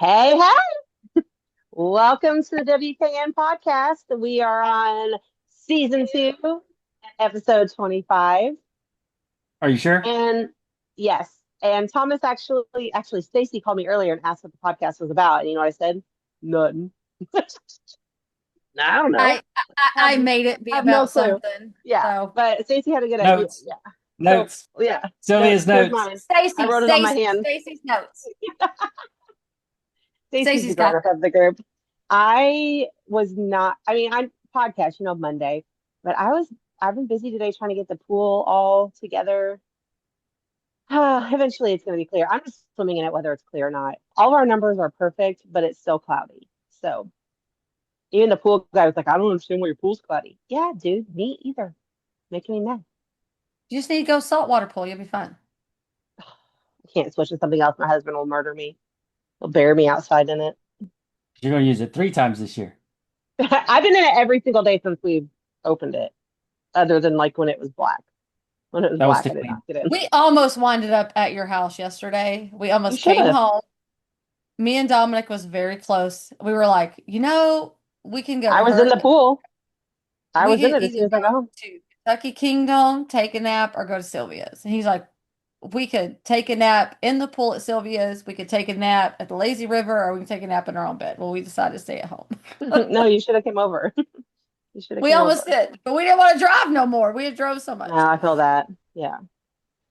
Hey, hey, welcome to the WKN podcast. We are on season 2, episode 25. Are you sure? And yes, and Thomas actually, Stacy called me earlier and asked what the podcast was about. And you know what I said? Nothing. I don't know. I Have, made it be have no about clue. something. Yeah, So but Stacy had a good idea. Notes. Yeah. So, Notes. yeah, Sylvia's here's notes. mine. I Stacy, wrote it on my Stacy, hand. Stacy's notes. Stacy's the Stacy's grown got up of the group. I was not, I mean, I'm podcast, Monday, but I've been busy today trying to get the pool all together. Eventually it's going to be clear. I'm just swimming in it, whether it's clear or not. All of our numbers are perfect, but it's still cloudy. So even the pool guy was like, I don't understand why your pool's cloudy. Yeah, dude, me either. Making me mad. You just need to go saltwater pool. You'll be fine. I can't switch to something else. My husband will murder me. He'll bury me outside in it. You're going to use it 3 times this year. I've been in it every single day since we've opened it, other than like when it was black. When it was That was black, too I did clean. not get in. We almost winded up at your house yesterday. We You almost should came have. home. Me and Dominic was very close. We were like, we can go to I was in the Hurricane. pool. I We was in could it as either soon as I got go home. to Kentucky Kingdom, take a nap, or go to Sylvia's. And he's like, we could take a nap in the pool at Sylvia's. We could take a nap at the lazy river, or we can take a nap in our own bed. Well, we decided to stay at home. No, you should have came over. You should have We came almost over. did, but we didn't want to drive no more. We had drove so No, much. I feel that. Yeah, I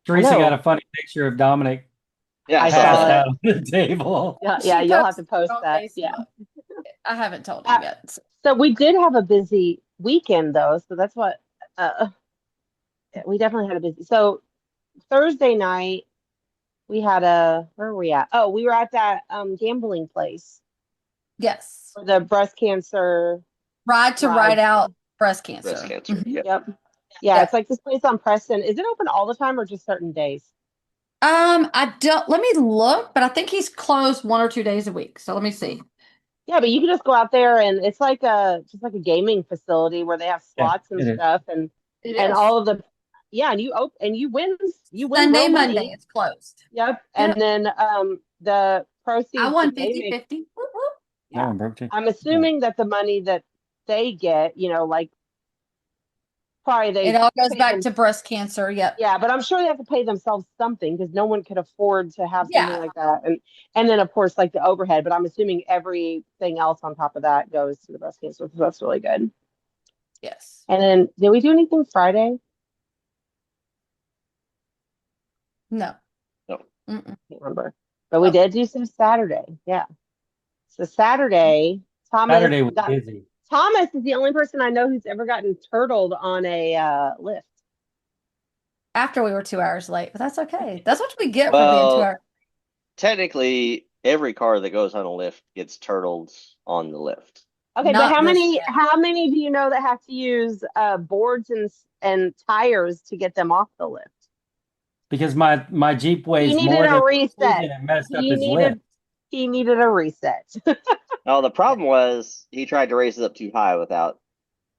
Teresa got know. a funny picture of Dominic Yeah, I I saw passed saw that. it. out on the table. Yeah, yeah, She you'll have to posted it post on that. Yeah. Facebook. I haven't told Uh, him yet. so we did have a busy weekend though, so that's what we definitely had a busy. So Thursday night we had where were we at? Oh, we were at that gambling place Yes. for the breast cancer Ride to ride. ride out breast Breast cancer. cancer. Yep. Yep. Yeah, it's Yep. like this place on Preston. Is it open all the time or just certain days? I don't, let me look, but I think he's closed 1 or 2 days a week. So let me see. Yeah, but you can just go out there and it's like a just like a gaming facility where they have Yeah, slots and it is. stuff It and is. all of the yeah, and you win Sunday, real Monday, money. it's closed. Yep. And Yep. then the I proceeds won that they 50 make, 50. Whoop, whoop. That yeah. one broke too. I'm Yeah. assuming that the money that they get, like probably It they all goes pay back them. to breast cancer. Yep. Yeah, but I'm sure they have to pay themselves something because no one could afford to have something Yeah. like that. And then of course like the overhead, but I'm assuming everything else on top of that goes to the breast cancer. So that's really good. Yes. And then did we do anything Friday? No. No. Mm-mm. Can't remember. But we Oh, did do some Saturday. Yeah. So Saturday, Saturday was busy. Thomas is the only person I know who's ever gotten turtled on a lift. after we were 2 hours late, but that's okay. That's what we get for being two Well, hours. technically, every car that goes on a lift gets turtled on the lift. Okay, but Not how this many yet. how many do you know that have to use boards and tires to get them off the lift? Because my Jeep He weighs needed more a than and reset. it messed up He his lift. needed he needed a reset. Now, the problem was he tried to raise it up too high without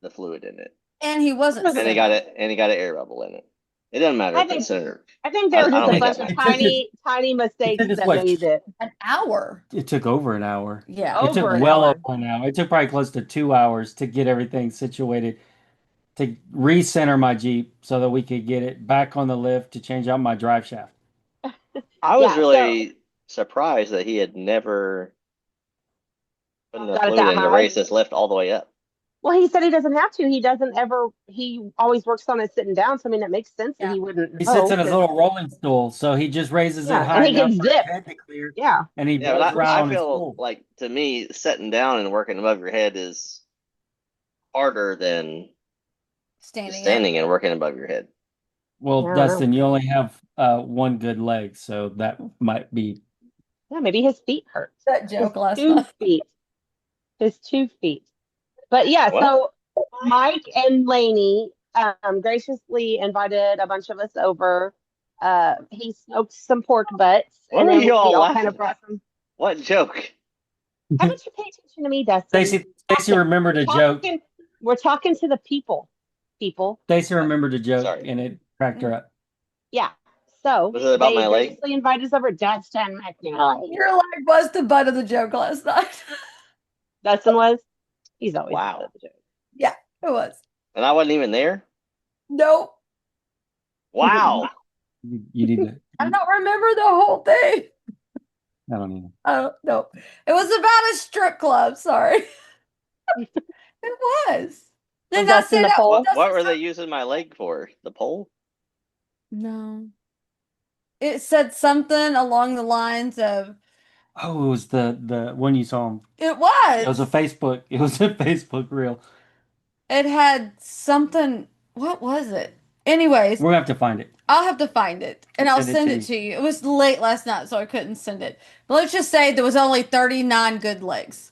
the fluid in it, And he wasn't and he got centered. it, and he got an air bubble in it. It doesn't matter I if it's think centered. I think I, there were I just don't a think that bunch of matters. tiny It mistakes took us that what? made it An hour. It took over an hour. Yeah. It took over an well over hour. an hour. It took probably close to 2 hours to get everything situated, to recenter my Jeep so that we could get it back on the lift to change out my drive shaft. I was Yeah, so really surprised that he had never put enough got it fluid that in to high. raise this lift all the way up. Well, he said he doesn't have to. He doesn't ever, he always works on it sitting down. So, I mean, that makes sense that Yeah. he wouldn't He sits know in his because, little rolling stool, so he just raises it yeah, and high he enough can for his zip. head to clear, Yeah. and he Yeah, rolls but around I on his feel stool. like to me, sitting down and working above your head is harder than Standing up. standing and working above your head. Well, I don't know. Dustin, you only have one good leg, so that might be. Yeah, maybe his feet hurt. That His joke last two night. feet. His 2 feet. But yeah, What? so Mike and Lainey graciously invited a bunch of us over. He smoked some pork butts, What and are then you we all all kind of laughing brought at? some. What joke? Haven't you paid attention to me, Dustin? Stacy remembered a joke. We're talking to the people. People. Stacy remembered a joke, Sorry. and it cracked her up. Yeah. So Was it about they my leg? graciously invited us over. Dustin McNally. Your leg was the butt of the joke last night. Dustin was. He's always Wow. the butt of the joke. Yeah, it was. And I wasn't even there? Nope. Wow. You need to. I don't remember the whole thing. I don't even. Oh, no. It was about a strip club. Sorry. It was. Did Was I Dustin say the that? pole? What were they using my leg for? The pole? No. It said something along the lines of, Oh, it was the one you saw him. it It was a was. Facebook. It was a Facebook reel. It had something. What was it? Anyways, We're gonna have to find it. I'll have to find it and I'll Send send it to it to you. It was late last night, so I couldn't send it. But let's just say there was only 39 good legs.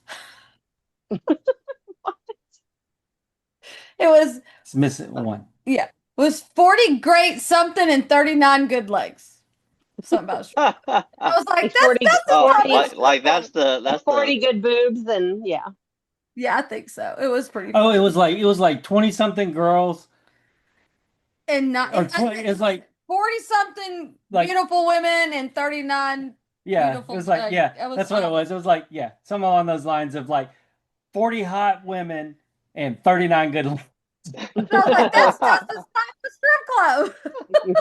It was, It's missing one. yeah, it was 40 great something and 39 good legs. Something about a strip. I was like, Like 40, that's Oh, not 40, what like strip like club. that's 40 the good boobs and yeah. Yeah, I think so. It was pretty Oh, funny. it was like 20 something girls And not or 20. It's like 40 something Like- beautiful women and 39 yeah. beautiful. It was like yeah. it was That's what it fun. was. It was like yeah. Some along those lines of like 40 hot women and 39 good. And I was like, that's just the type of strip club.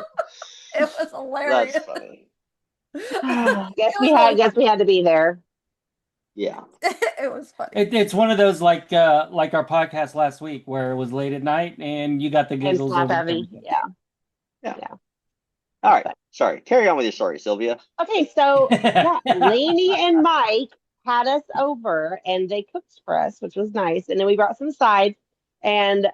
It was hilarious. that's funny. Guess we had to be there. Yeah. It was funny. It's one of those like our podcast last week where it was late at night and you got the And giggles slap over heavy. everything. Yeah. All right. Sorry. Carry on with your story, Sylvia. Okay, so yeah, Lainey and Mike had us over and they cooked for us, which was nice. And then we brought some sides and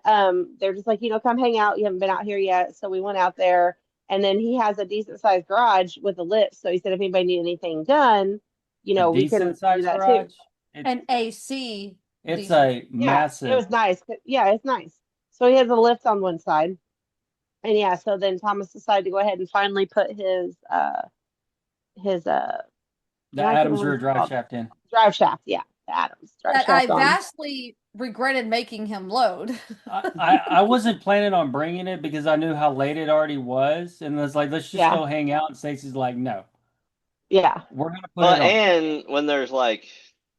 they're just like, come hang out. You haven't been out here yet. So we went out there and then he has a decent sized garage with a lift. So he said if anybody need anything done, A we can do decent sized that garage. too. An AC. It's decent. a Yeah, massive. it was nice. Yeah, it's nice. So he has a lift on one side. And yeah, so then Thomas decided to go ahead and finally put his the I can't Adams remember rear what it's drive called. shaft in. Drive shaft, yeah, the Adams drive That I shaft on. vastly regretted making him load. I wasn't planning on bringing it because I knew how late it already was, and it's like let's just Yeah. go hang out. And Stacey's like, no, Yeah, we're gonna put Well, it on. and when there's like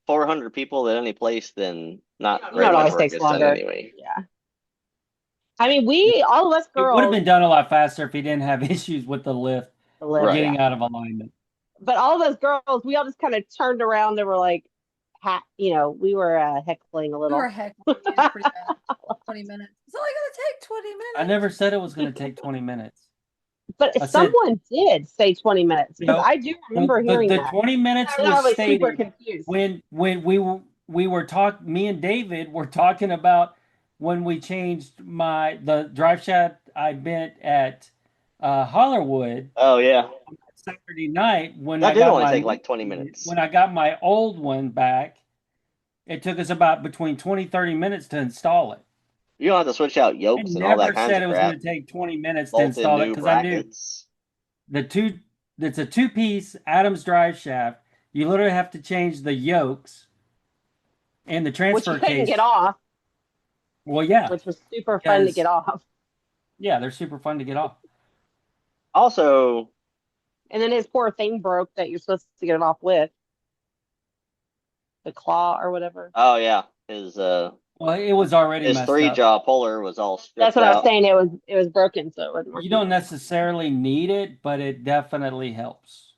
400 people at any place, then not it very much always work takes gets done longer. anyway. Yeah, I mean, all of us It would have girls, been done a lot faster if he didn't have issues with the lift the lift, Right. getting yeah. out of alignment. But all of us girls, we all just kind of turned around and were like, we were heckling a We little. were heckling in pretty bad. 20 minutes. It's only going to take 20 minutes. I never said it was going to take 20 minutes. But I said- someone did say 20 minutes because No. I do remember hearing the that. 20 minutes I was was super stated confused. when we were talking. Me and David were talking about when we changed the drive shaft I bent at Hollerwood Oh yeah. Saturday night when That I did got only my take like 20 minutes. when I got my old one back. It took us about between 20 30 minutes to install it. You don't have to switch out I yokes and all never that kinds said of it was crap. going to take 20 minutes to Bolt in install it new because I knew brackets. it's a two-piece Adams drive shaft. You literally have to change the yokes and the Which transfer you couldn't case. get off, Well, yeah, which was super fun to Because- get off. yeah, they're super fun to get off. Also, And then his poor thing broke that you're supposed to get it off with. The claw or whatever. oh yeah, his Well, it was already his messed three up. jaw puller was all stripped That's what I was out. saying. It was broken, so it wasn't working. You don't necessarily need it, but it definitely helps.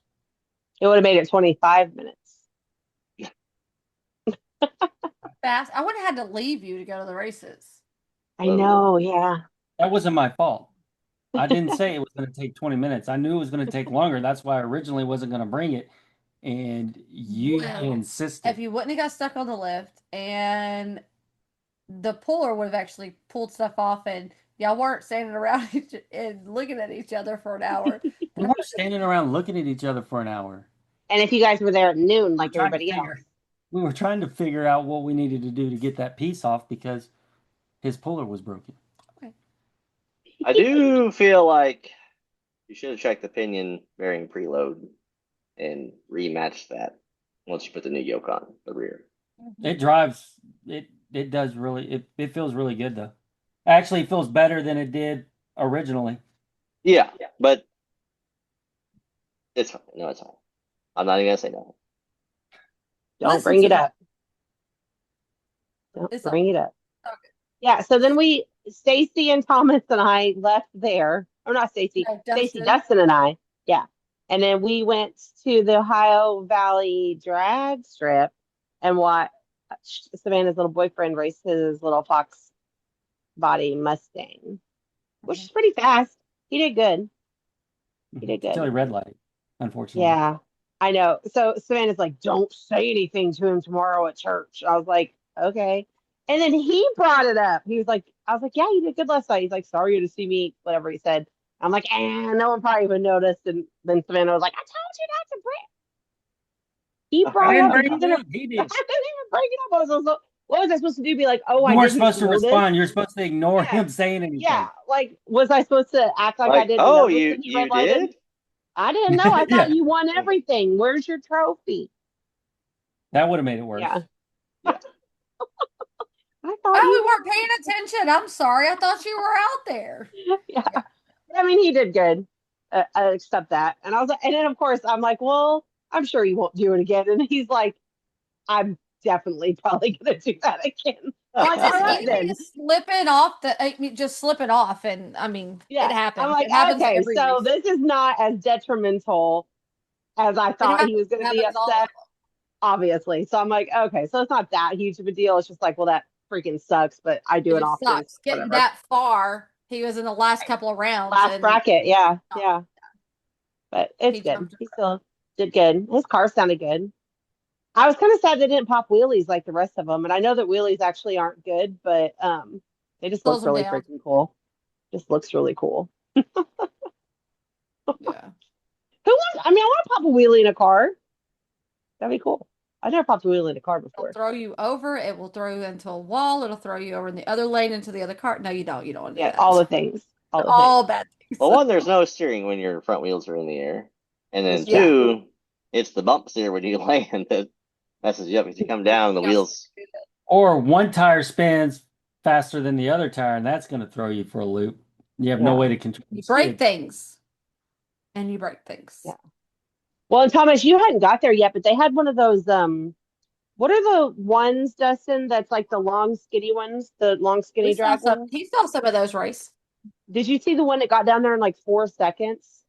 It would have made it 25 minutes. Fast. I would have had to leave you to go to the races. I know, yeah. That wasn't my fault. I didn't say it was going to take 20 minutes. I knew it was going to take longer. That's why I originally wasn't going to bring it. And you Well, insisted. If you wouldn't have got stuck on the lift and the puller would have actually pulled stuff off and y'all weren't standing around and looking at each other for an hour. We weren't standing around looking at each other for an hour. And if you guys were there at noon, like We're trying to everybody else. figure- We were trying to figure out what we needed to do to get that piece off because his puller was broken. I do feel like you should have checked the pinion bearing preload and rematched that once you put the new yoke on the rear. It drives. It does really. It feels really good though. Actually, it feels better than it did originally. Yeah, but It's fine. No, it's fine. I'm not even gonna say no. Don't Listen bring to it me. up. Don't It's bring it up. okay. Yeah, so then Stacy and Thomas and I left there. Or not Stacy, No, Stacy, Dustin. Dustin and I. Yeah. And then we went to the Ohio Valley drag strip and watched Savannah's little boyfriend race his little fox body Mustang, which is pretty fast. He did good. He did Until he good. red light, unfortunately. Yeah, I know. So Savannah's like, don't say anything to him tomorrow at church. I was like, okay. And then he brought it up. He was like, I was like, yeah, you did good last night. He's like, sorry to see me, whatever he said. I'm like, no one probably even noticed. And then Savannah was like, I told you not to bring. He I brought it didn't up. bring He it didn't. up. He I did. didn't even bring it up. I was like, what was I supposed to do? Be like, oh, You I weren't didn't supposed to notice. respond. You're supposed to ignore Yeah, him saying anything. yeah. Like, was I supposed to act like I Like, didn't oh, notice that you he red you lighted? did? I didn't know. I thought Yeah, you won everything. Where's your trophy? that would have made it worse. Yeah. Yeah. I thought Oh, you we weren't paying attention. I'm sorry. I thought you were out there. yeah. Yeah. I mean, he did good. I accept that. And I was like, and then of course I'm like, well, I'm sure you won't do it again. And he's like, I'm definitely probably gonna do that again. I'm It's like, all as right easy then. as slipping off just slipping off. And I mean, it Yeah. I'm happens. like, It happens okay, every so race. this is not as detrimental as I It thought he was gonna be happens all upset, obviously. So I'm like, okay, so it's not that huge of a deal. It's just like, well, that freaking sucks, but I do it it just often, so sucks. Getting whatever. that far, he was in the last couple of rounds Last and bracket, yeah, oh, yeah. But it's he good. jumped He over. still did good. His car sounded good. I was kind of sad they didn't pop wheelies like the rest of them, and I know that wheelies actually aren't good, but they just Slows look him really down. freaking cool. Just looks really cool. Yeah. Who wants? I mean, I want to pop a wheelie in a car. That'd be cool. I never popped a wheelie in a car It'll before. throw you over. It will throw you into a wall. It'll throw you over in the other lane into the other car. No, you don't. You don't want to do Yeah, all that. the things. All They're the things. all bad Well, things. one, there's no steering when your front wheels are in the air, and then It's Yeah. true. two, it's the bumps there when you land that messes you up. If you come down, the wheels. Or one tire spins faster than the other tire, and that's going to throw you for a loop. You have no Yeah. way to control the You break skid. things. And you break things. Yeah. Well, and Thomas, you hadn't got there yet, but they had one of those what are the ones, Dustin, that's like the long skinny ones, the long skinny drag ones? He saw some of those race. Did you see the one that got down there in like 4 seconds?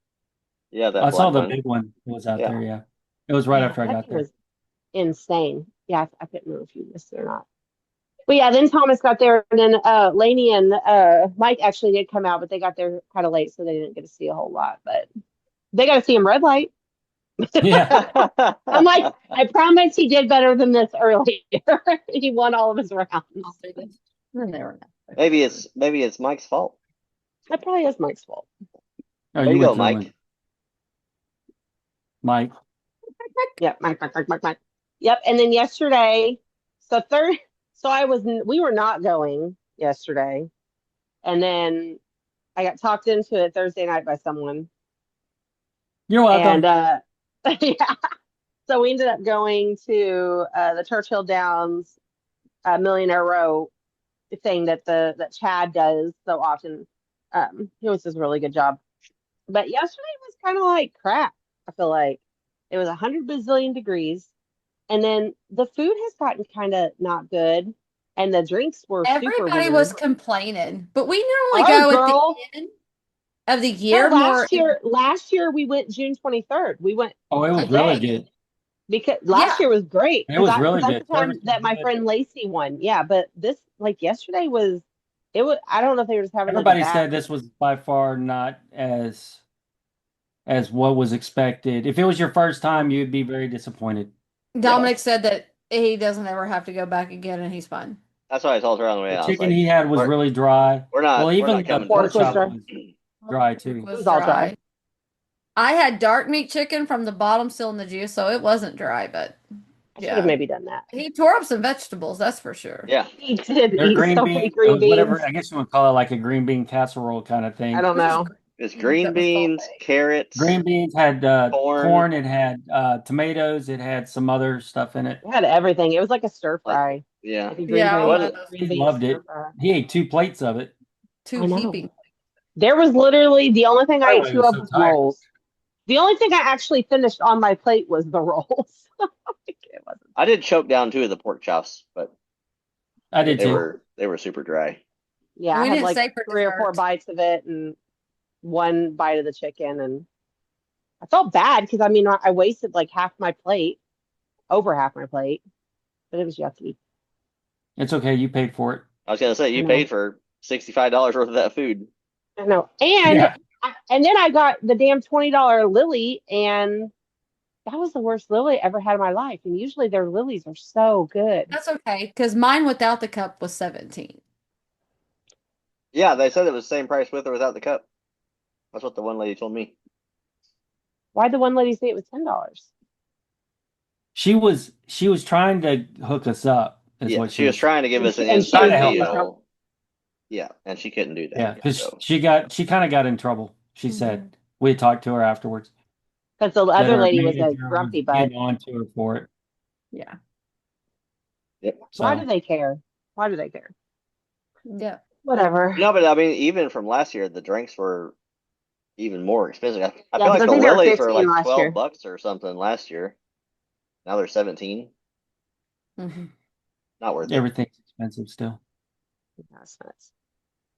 Yeah, that I saw black the one. big one that was out Yeah. there. Yeah, it was right Yeah, after I that got thing there. was insane. Yeah, I couldn't remember if you missed it or not. But yeah, then Thomas got there, and then Lainey and Mike actually did come out, but they got there kind of late, so they didn't get to see a whole lot. But they got to see him red light. Yeah, I'm like, I promise he did better than this earlier. He won all of his rounds. And they were maybe it's Mike's fault. That probably is Mike's fault. oh, There you you go, went through Mike. Mike. Yep, Mike. Yep. And then yesterday, we were not going yesterday. And then I got talked into it Thursday night by someone. You're welcome. And yeah. So we ended up going to the Churchill Downs Millionaire Row thing that Chad does so often. He always does a really good job. But yesterday was kind of like crap. I feel like it was 100 bazillion degrees. And then the food has gotten kind of not good. And the drinks were super Everybody weird. was complaining, but we normally Our go girl, at the end of the no, year more. last year we went June 23rd. We went Oh, it a was really day good. because last Yeah. year was great It was really that's good. the time Service was that my good. friend Lacey won. Yeah, but this like yesterday was I don't know if they were just having like a Everybody bad. said this was by far not as what was expected. If it was your first time, you'd be very disappointed. Dominic said that he doesn't ever have to go back again, and he's fine. That's why I told her on the way The out. I was chicken like, he had was we're, really dry. we're not Well, we're even not the coming pork to was chop dry. was dry too. It was all dry. I had dark meat chicken from the bottom still in the juice, so it wasn't dry, but I should have maybe done that. he tore up some vegetables, that's for sure. Yeah. He did Their eat green so bean, many green whatever. beans. I guess you would call it like a green bean casserole kind of thing. I don't know. It's green beans, carrots, Green beans had corn. corn. It had tomatoes. It had some other stuff in it. It had everything. It was like a stir Like, fry. yeah. Like a Yeah, He green bean loved stir it. fry. He ate 2 plates of it. two I know. heaping. There was literally the only thing I ate Probably two was of so was tired. rolls. The only thing I actually finished on my plate was the rolls. It wasn't. I did choke down 2 of the pork chops, but I did they too. were super dry. Yeah, And I we had didn't like stay for 3 or 4 dessert. bites of it and one bite of the chicken, and I felt bad because I mean I wasted like half my plate, over half my plate, but it was yucky. It's okay. You paid for it. I was gonna say I you know. paid for $65 worth of that food. I know. Yeah. And then I got the damn $20 lily, and that was the worst lily I ever had in my life. And usually their lilies are so good. That's okay, because mine without the cup was 17. Yeah, they said it was the same price with or without the cup. That's what the one lady told me. Why'd the one lady say it was $10? She was trying to hook us up, is Yeah, what she was was trying to give And us an she trying instant to was help getting in us. trouble deal. Yeah, and she couldn't do Yeah, that. because So she kind of got in trouble. She said we talked to her afterwards because the that other her lady was a manager was grumpy butt. getting on to her for it. Yeah. yep. Why So do they care? Why do they care? Yeah. Whatever. No, but I mean, even from last year, the drinks were even more expensive. I Yeah, feel because like I the think they were lilies were 15 like last year. $12 or something last year. Now they're 17. hmm Not worth it. everything's expensive still. That's nuts.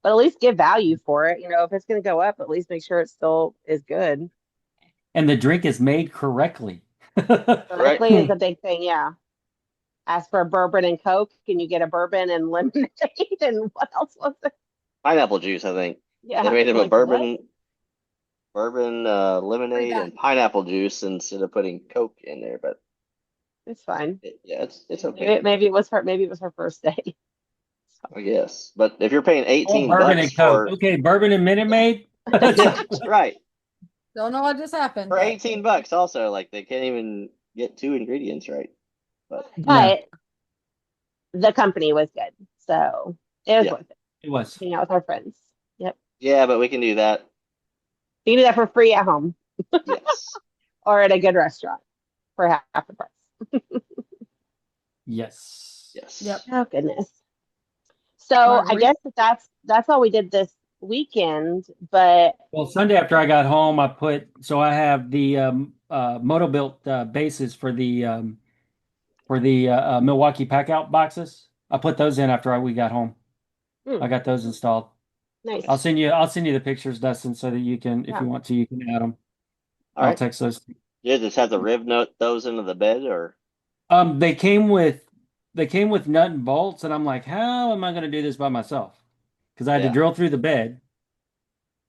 But at least give value for it. If it's going to go up, at least make sure it still is good. And the drink is made correctly. Right? Correctly is a big thing. Yeah. Ask for a bourbon and Coke, and you get a bourbon and lemonade. And what else was it? Pineapple juice, I think. They Yeah. made it I'm with like, what? bourbon, Free lemonade, back. and pineapple juice instead of putting Coke in there. But It's fine. yeah, it's okay. Maybe it was her. Maybe it was her first day. I guess. But if you're paying Oh, 18 bourbon bucks and Coke. for Okay, bourbon and Minute Maid. yeah, right. Don't know what just happened, For but 18 bucks also, like they can't even get 2 ingredients right. But Yeah, But the company was good, so it was yeah. worth it. it was. Hang out with our friends. Yep. Yeah, but we can do that. You can do that for free at home Yes. or at a good restaurant for half the price. Yes. Yes. yep. Oh goodness. So I Margarita. guess that's all we did this weekend. But Well, Sunday after I got home, I have the Moto Built bases for the Milwaukee pack out boxes. I put those in after we got home. hmm, I got those installed. nice. I'll send you the pictures, Dustin, so that you can, if Yeah. you want to, you can add them. All I'll right. text those. You just have to riv note those into the bed or They came with nut and bolts, and I'm like, how am I going to do this by myself? Because I had to yeah. drill through the bed,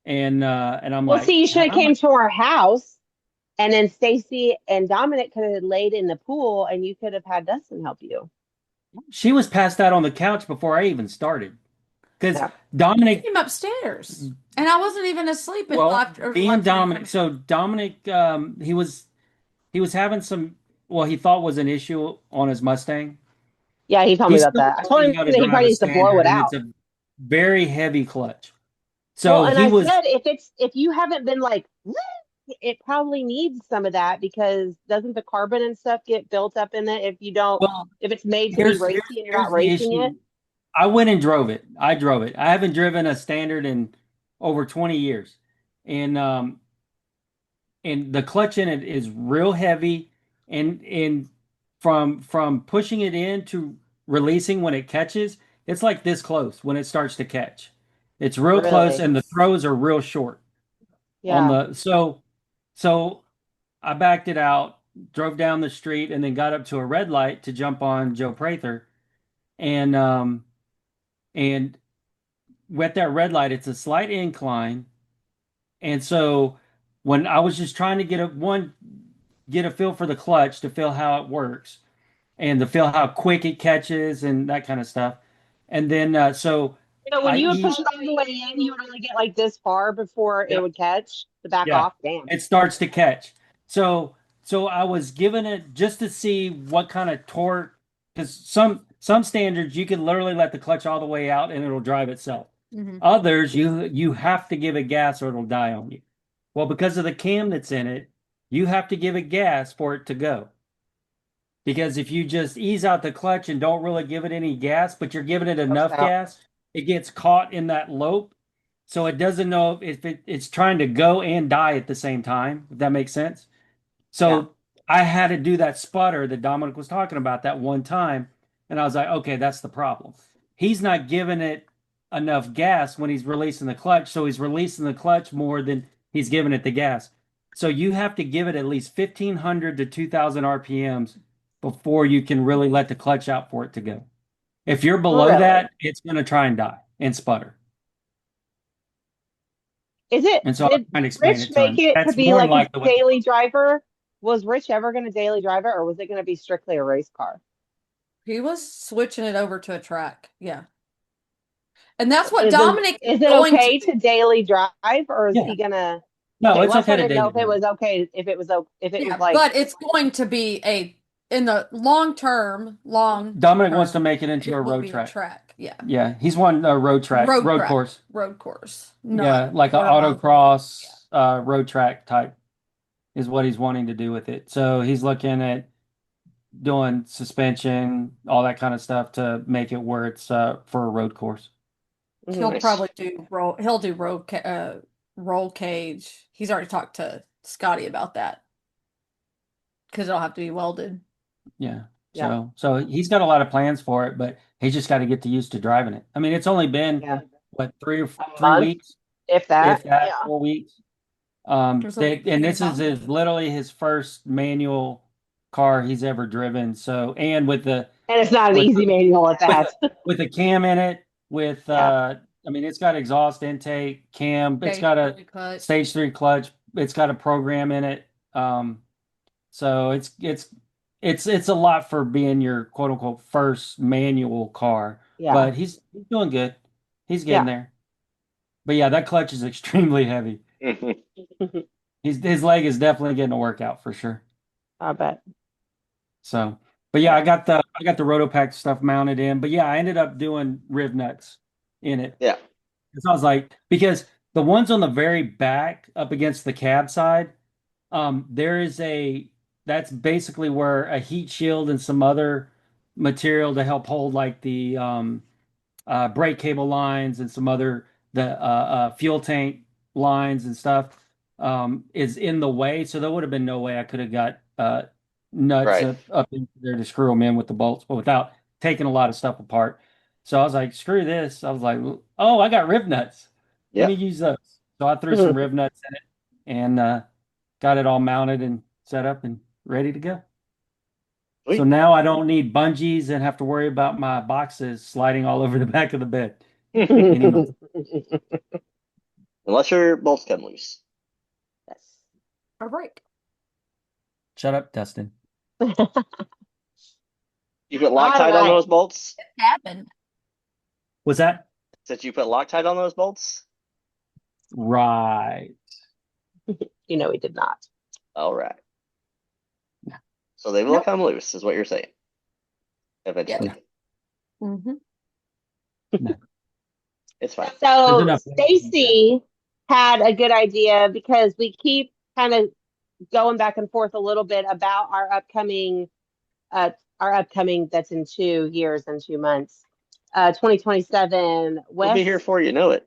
and I'm Well, like, see, you should how have am I? came to our house, and then Stacy and Dominic could have laid in the pool, and you could have had Dustin help you. She was passed out on the couch before I even started. Because Yeah. Dominic, Came upstairs, and I wasn't even asleep well, after. me and Dominic. So Dominic, he was having some, well, he thought was an issue on his Mustang. Yeah, he told me He's about still that. I told learning him how to that he drive probably a needs to blow standard, it and it's out. a very heavy clutch. Well, So and he I was, said if you haven't been like, it probably needs some of that because doesn't the carbon and stuff get built up in it if you don't, well, if it's made to be racy and you're not here's the racing it? issue. I went and drove it. I drove it. I haven't driven a standard in over 20 years. And the clutch in it is real heavy, and from pushing it in to releasing when it catches, it's like this close when it starts to catch. It's real close, Really? and the throws are real short on Yeah. the so I backed it out, drove down the street, and then got up to a red light to jump on Joe Prather, and with that red light, it's a slight incline. And so when I was just trying to get a feel for the clutch to feel how it works and to feel how quick it catches and that kind of stuff. And then So when I you would eased, push it all the way in, you would only get like this far before it yeah, would catch to back yeah, off. Damn. it starts to catch. So I was given it just to see what kind of torque, because some standards you can literally let the clutch all the way out and it'll drive itself. hmm Others you have to give it gas or it'll die on you. Well, because of the cam that's in it, you have to give it gas for it to go. Because if you just ease out the clutch and don't really give it any gas, but you're giving it Gross enough out. gas, it gets caught in that lope. so it doesn't know if it's trying to go and die at the same time, if that makes sense. Yeah. So I had to do that sputter that Dominic was talking about that one time. And I was like, okay, that's the problem. He's not giving it enough gas when he's releasing the clutch. So he's releasing the clutch more than he's giving it the gas. So you have to give it at least 1,500 to 2,000 RPMs before you can really let the clutch out for it to go. If you're below Really? that, it's going to try and die and sputter. And so I'm Did trying to explain Rich it to make him. it to That's be more than like a likely what. daily driver? Was Rich ever going to daily drive it, or was it going to be strictly a race car? He was switching it over to a track. Yeah. And that's But what Dominic is is it going to okay do. to daily drive, or is Yeah. he gonna? No, Okay, it's well, that's why okay I to didn't know daily if it drive. was okay, if it was Yeah, like, but it's going to be in the long Dominic wants to term, make it into it a will road be a track. track. Yeah. Yeah, he's won a Road road track, course. road course, not Yeah, like an quarter mile. autocross road track type is what he's wanting to do with it. So he's looking at doing suspension, all that kind of stuff to make it where it's for a road course. He'll mhm. Nice. probably do roll. He'll do roll cage. He's already talked to Scotty about that because it'll have to be welded. Yeah. Yeah, So he's got a lot of plans for it, but he's just got to get used to driving it. I mean, it's only been yeah, what a 3 weeks, if if that. that, Yeah. 4 weeks. There's a And this is literally his first manual car he's ever driven. So, and And it's not an with easy manual at with that. with a cam in it, with Yeah. I mean, it's got exhaust intake, cam, it's stage got a 3 cut. stage three clutch, it's got a program in it. So it's a lot for being your quote unquote first manual car, Yeah. but he's doing good. He's getting Yeah. there. But yeah, that clutch is extremely heavy. His leg is definitely getting a workout for sure. I bet. So, but yeah, Yeah. I got the Rotopack stuff mounted in. But yeah, I ended up doing riv nuts in it. Yeah. So I was like, because the ones on the very back up against the cab side, there is that's basically where a heat shield and some other material to help hold like the brake cable lines and some other the fuel tank lines and stuff is in the way. So there would have been no way I could have got nuts Right. up in there to screw them in with the bolts, but without taking a lot of stuff apart. So I was like, screw this. I was like, oh, I got rib nuts. Let me Yep. use those. So I threw some rib nuts in it and got it all mounted and set up and ready to go. So Sweet. now I don't need bungees and have to worry about my boxes sliding all over the back of the bed anymore. Unless your bolts come loose. Yes. Or break. Shut up, Dustin. You put All Loctite on right. those bolts? Happened. Was that Said you put Loctite on those bolts? right? You know, he did not. All right. No. So they will Nope. come loose, is what you're saying. Yeah. Eventually. Mm-hmm. No. It's fine. There's So enough. Stacy had a good idea because we keep kind of going back and forth a little bit about our upcoming that's in 2 years and 2 months. 2027 We'll be here West. before you know it.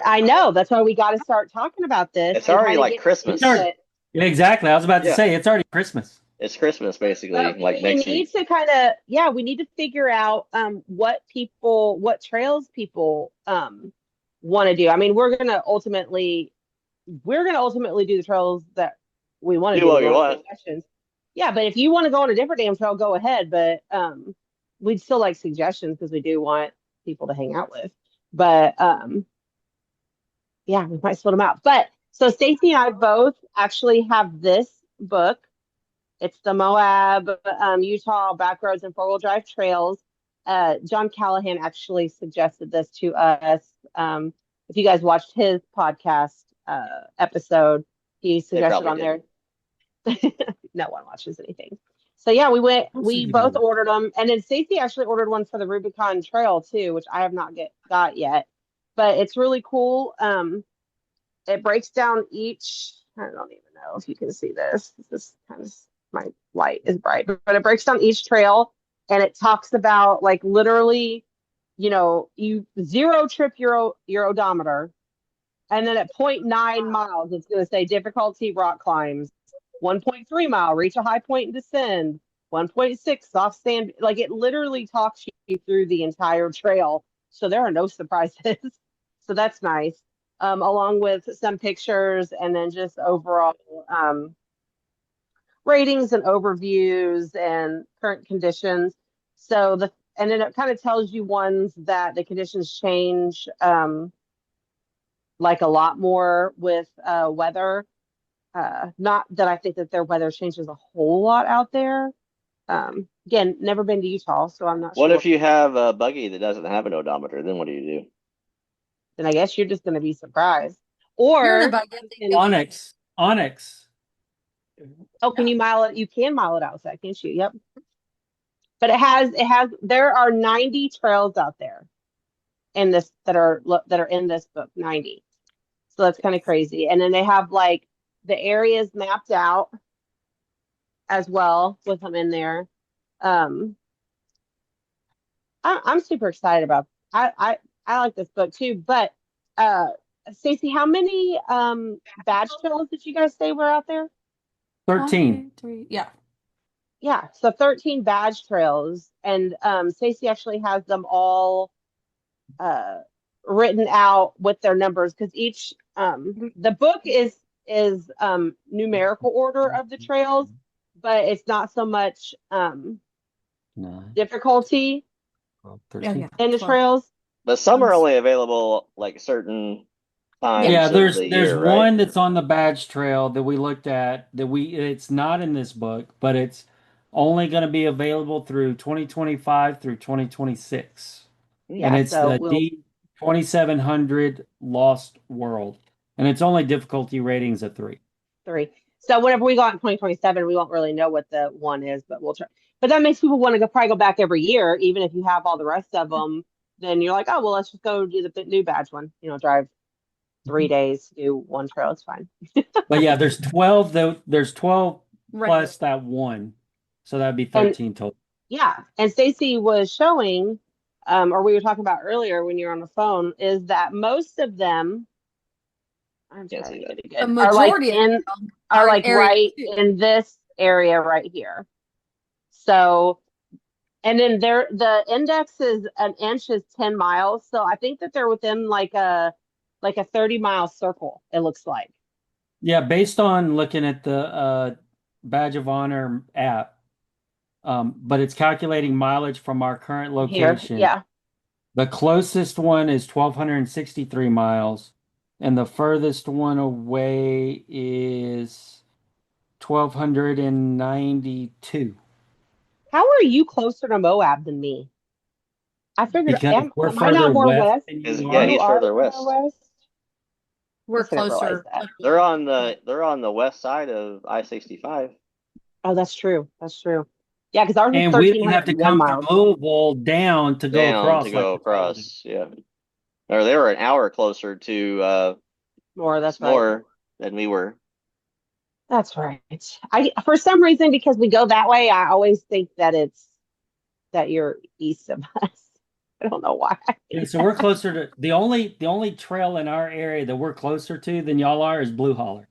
I know that's why we got to start talking about this It's and already kind of like get It's Christmas. already, it. exactly. I was about to Yeah. say it's already Christmas. It's Christmas basically, But like we next need week. to we need to figure out what trails people want to do. I mean, we're gonna ultimately do the trails that we want to Do do. what We you want want. suggestions. Yeah, but if you want to go on a different damn trail, go ahead. But we'd still like suggestions because we do want people to hang out with. But yeah, we might split them out. But so Stacy and I both actually have this book. It's the Moab, Utah Backroads and Four-Wheel Drive Trails. John Callahan actually suggested this to us. If you guys watched his podcast episode, he They suggested probably on there. didn't. No one watches anything. So yeah, we both ordered them. And then Stacey actually ordered one for the Rubicon Trail too, which I have not got yet. But it's really cool. It breaks down I don't even know if you can see this. This is kind of, my light is bright, but it breaks down each trail and it talks about like literally, you zero trip your odometer And then at 0.9 miles, it's going to say difficulty rock climbs. 1.3 mile, reach a high point and descend. 1.6 soft sand. Like it literally talks you through the entire trail. So there are no surprises. So that's nice. Along with some pictures and then just overall ratings and overviews and current conditions. So and then it kind of tells you ones that the conditions change like a lot more with weather. Not that I think that their weather changes a whole lot out there. Again, never been to Utah, so I'm not What sure. if you have a buggy that doesn't have an odometer? Then what do you do? Then I guess you're just going to be surprised. You're in a Or buggy. Onyx. oh, can you mile it? You can mile it outside, can't you? Yep. But there are 90 trails out there in this that are in this book, 90. So that's kind of crazy. And then they have like the areas mapped out as well with them in there. Um, I'm super excited about. I like this book too. But uh, Stacey, how many badge trails did you guys say were out there? 13. 3. Yeah. Yeah, so 13 badge trails, and Stacey actually has them all uh, written out with their numbers because each the book is numerical order of the trails, but it's not so much 9, difficulty 12, Oh, 13. yeah. in the 12. trails. But some are only available like certain times Yeah, of there's the year, right? one that's on the badge trail that we looked at that it's not in this book, but it's only going to be available through 2025 through 2026. And Yeah, it's so the we'll D 2700 Lost World. And it's only difficulty ratings of 3. three. So whenever we go out in 2027, we won't really know what the one is, but we'll try. But that makes people want to probably go back every year, even if you have all the rest of them. Then you're like, oh well, let's just go do the new badge one. Drive 3 days, do one trail. It's fine. But yeah, there's 12 though. There's 12 Right. plus that one. So that'd be And 13 total. yeah, and Stacy was showing, or we were talking about earlier when you're on the phone, is that most of them, I'm Can't trying see to that. get it The good, majority of them are are in like area right 2. in this area right here. So, and then the index is an inch is 10 miles. So I think that they're within like a 30-mile circle, it looks like. Yeah, based on looking at the Badge of Honor app, but it's calculating mileage from our current Here. location. Yeah. The closest one is 1,263 miles, and the furthest one away is 1,292. How are you closer to Moab than me? I figured, Because we're am I not further more west west? than Because you yeah, are. You he's are further more west. west? We're Guess I didn't realize closer. that. They're on the west side of I-65. Oh, that's true. That's true. Yeah, because ours is And we don't have to 1,301 come from miles. Louisville down to go Down to across like go the trail did. across. Yeah. Or they were an hour closer to More, that's right. S'more than we were. That's right. I for some reason because we go that way, I always think that you're east of us. I don't know why. Yeah, so we're closer to the only trail in our area that we're closer to than y'all are is Blue Holler.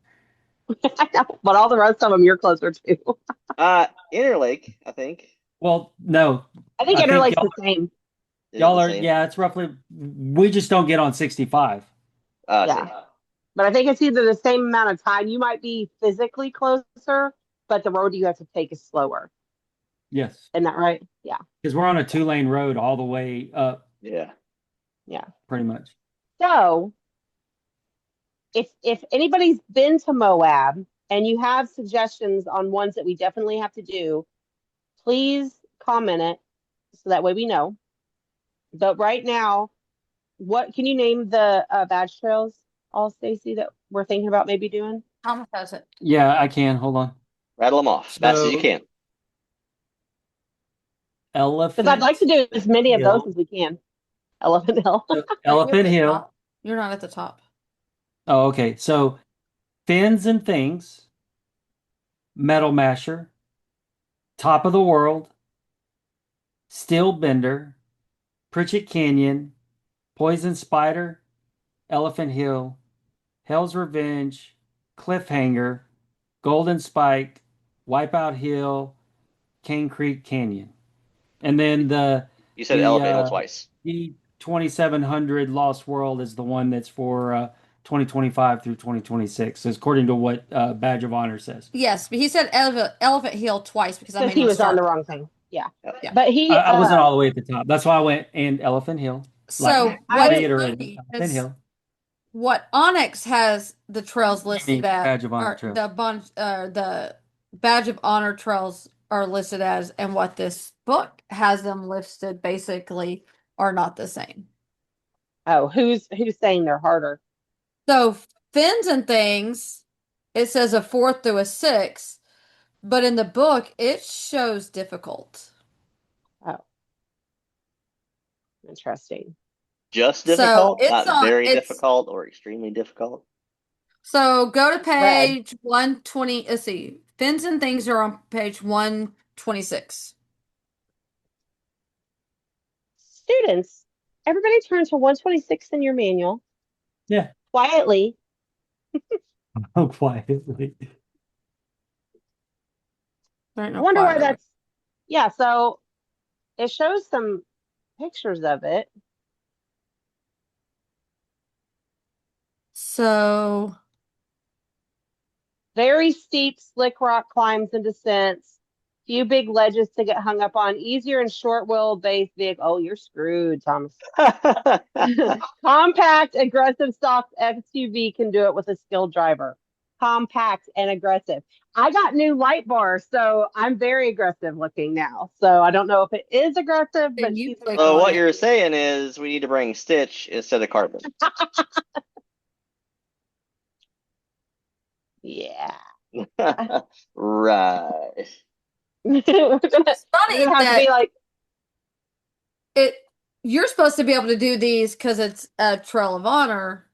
I know, but all the rest of them you're closer to. Interlake, I think, Well, no, I think I think Interlake's y'all the same. is y'all the are same. yeah, it's roughly we just don't get on 65. I Yeah. see. But I think it's either the same amount of time. You might be physically closer, but the road you have to take is slower. Yes, Isn't that right? Yeah. because we're on a 2-lane road all the way up, Yeah. Yeah. pretty much. So if anybody's been to Moab and you have suggestions on ones that we definitely have to do, please comment it so that way we know. But right now, what can you name the badge trails, all Stacy, that we're thinking about maybe doing? Thomas has it. Yeah, I can. Hold on. Rattle them off fast as you So can. Because I'd like Elephant to do as many of those Hill. as we can. Elephant Hill. So Are you Elephant at the Hill. top? You're not at the top. Oh, okay. So Fins and Things, Metal Masher, Top of the World, Steel Bender, Pritchett Canyon, Poison Spider, Elephant Hill, Hell's Revenge, Cliffhanger, Golden Spike, Wipeout Hill, Cane Creek Canyon. And then You said the Elephant Hill twice. E2700 Lost World is the one that's for 2025 through 2026, according to what Badge of Honor says. Yes, but he said Elephant Hill twice because I Because made he him was on start. the wrong thing. Yeah. Yeah. But he, I wasn't all the way at the top. That's why I went and Elephant Hill. So Like what's reiterating funny Elephant is Hill. what Onyx has the trails listed Meaning at, Badge of Honor or trails. the Badge of Honor trails are listed as, and what this book has them listed basically are not the same. oh, who's saying they're harder? So fins and things, it says a 4 through a 6, but in the book it shows difficult. Oh, interesting. Just So difficult, it's not on. very It's difficult or extremely difficult. so go to It's red. page 120. Let's see. Fins and things are on page 126. Students, everybody turn to 126 in your manual Yeah. quietly. Oh, quietly. Right, I no, wonder why quietly. that's, yeah, so it shows some pictures of it. So Very steep, slick rock climbs and descents. Few big ledges to get hung up on. Easier and short wheelbase vehicle. Oh, you're screwed, Thomas. Compact, aggressive, soft SUV can do it with a skilled driver. Compact and aggressive. I got new light bars, so I'm very aggressive looking now. So I don't know if it is aggressive, but then you she's click So on what it. you're saying is we need to bring Stitch instead of Carbon. yeah. Right. we're gonna, It's we're funny gonna have to be that like, it you're supposed to be able to do these because it's a Trail of Honor,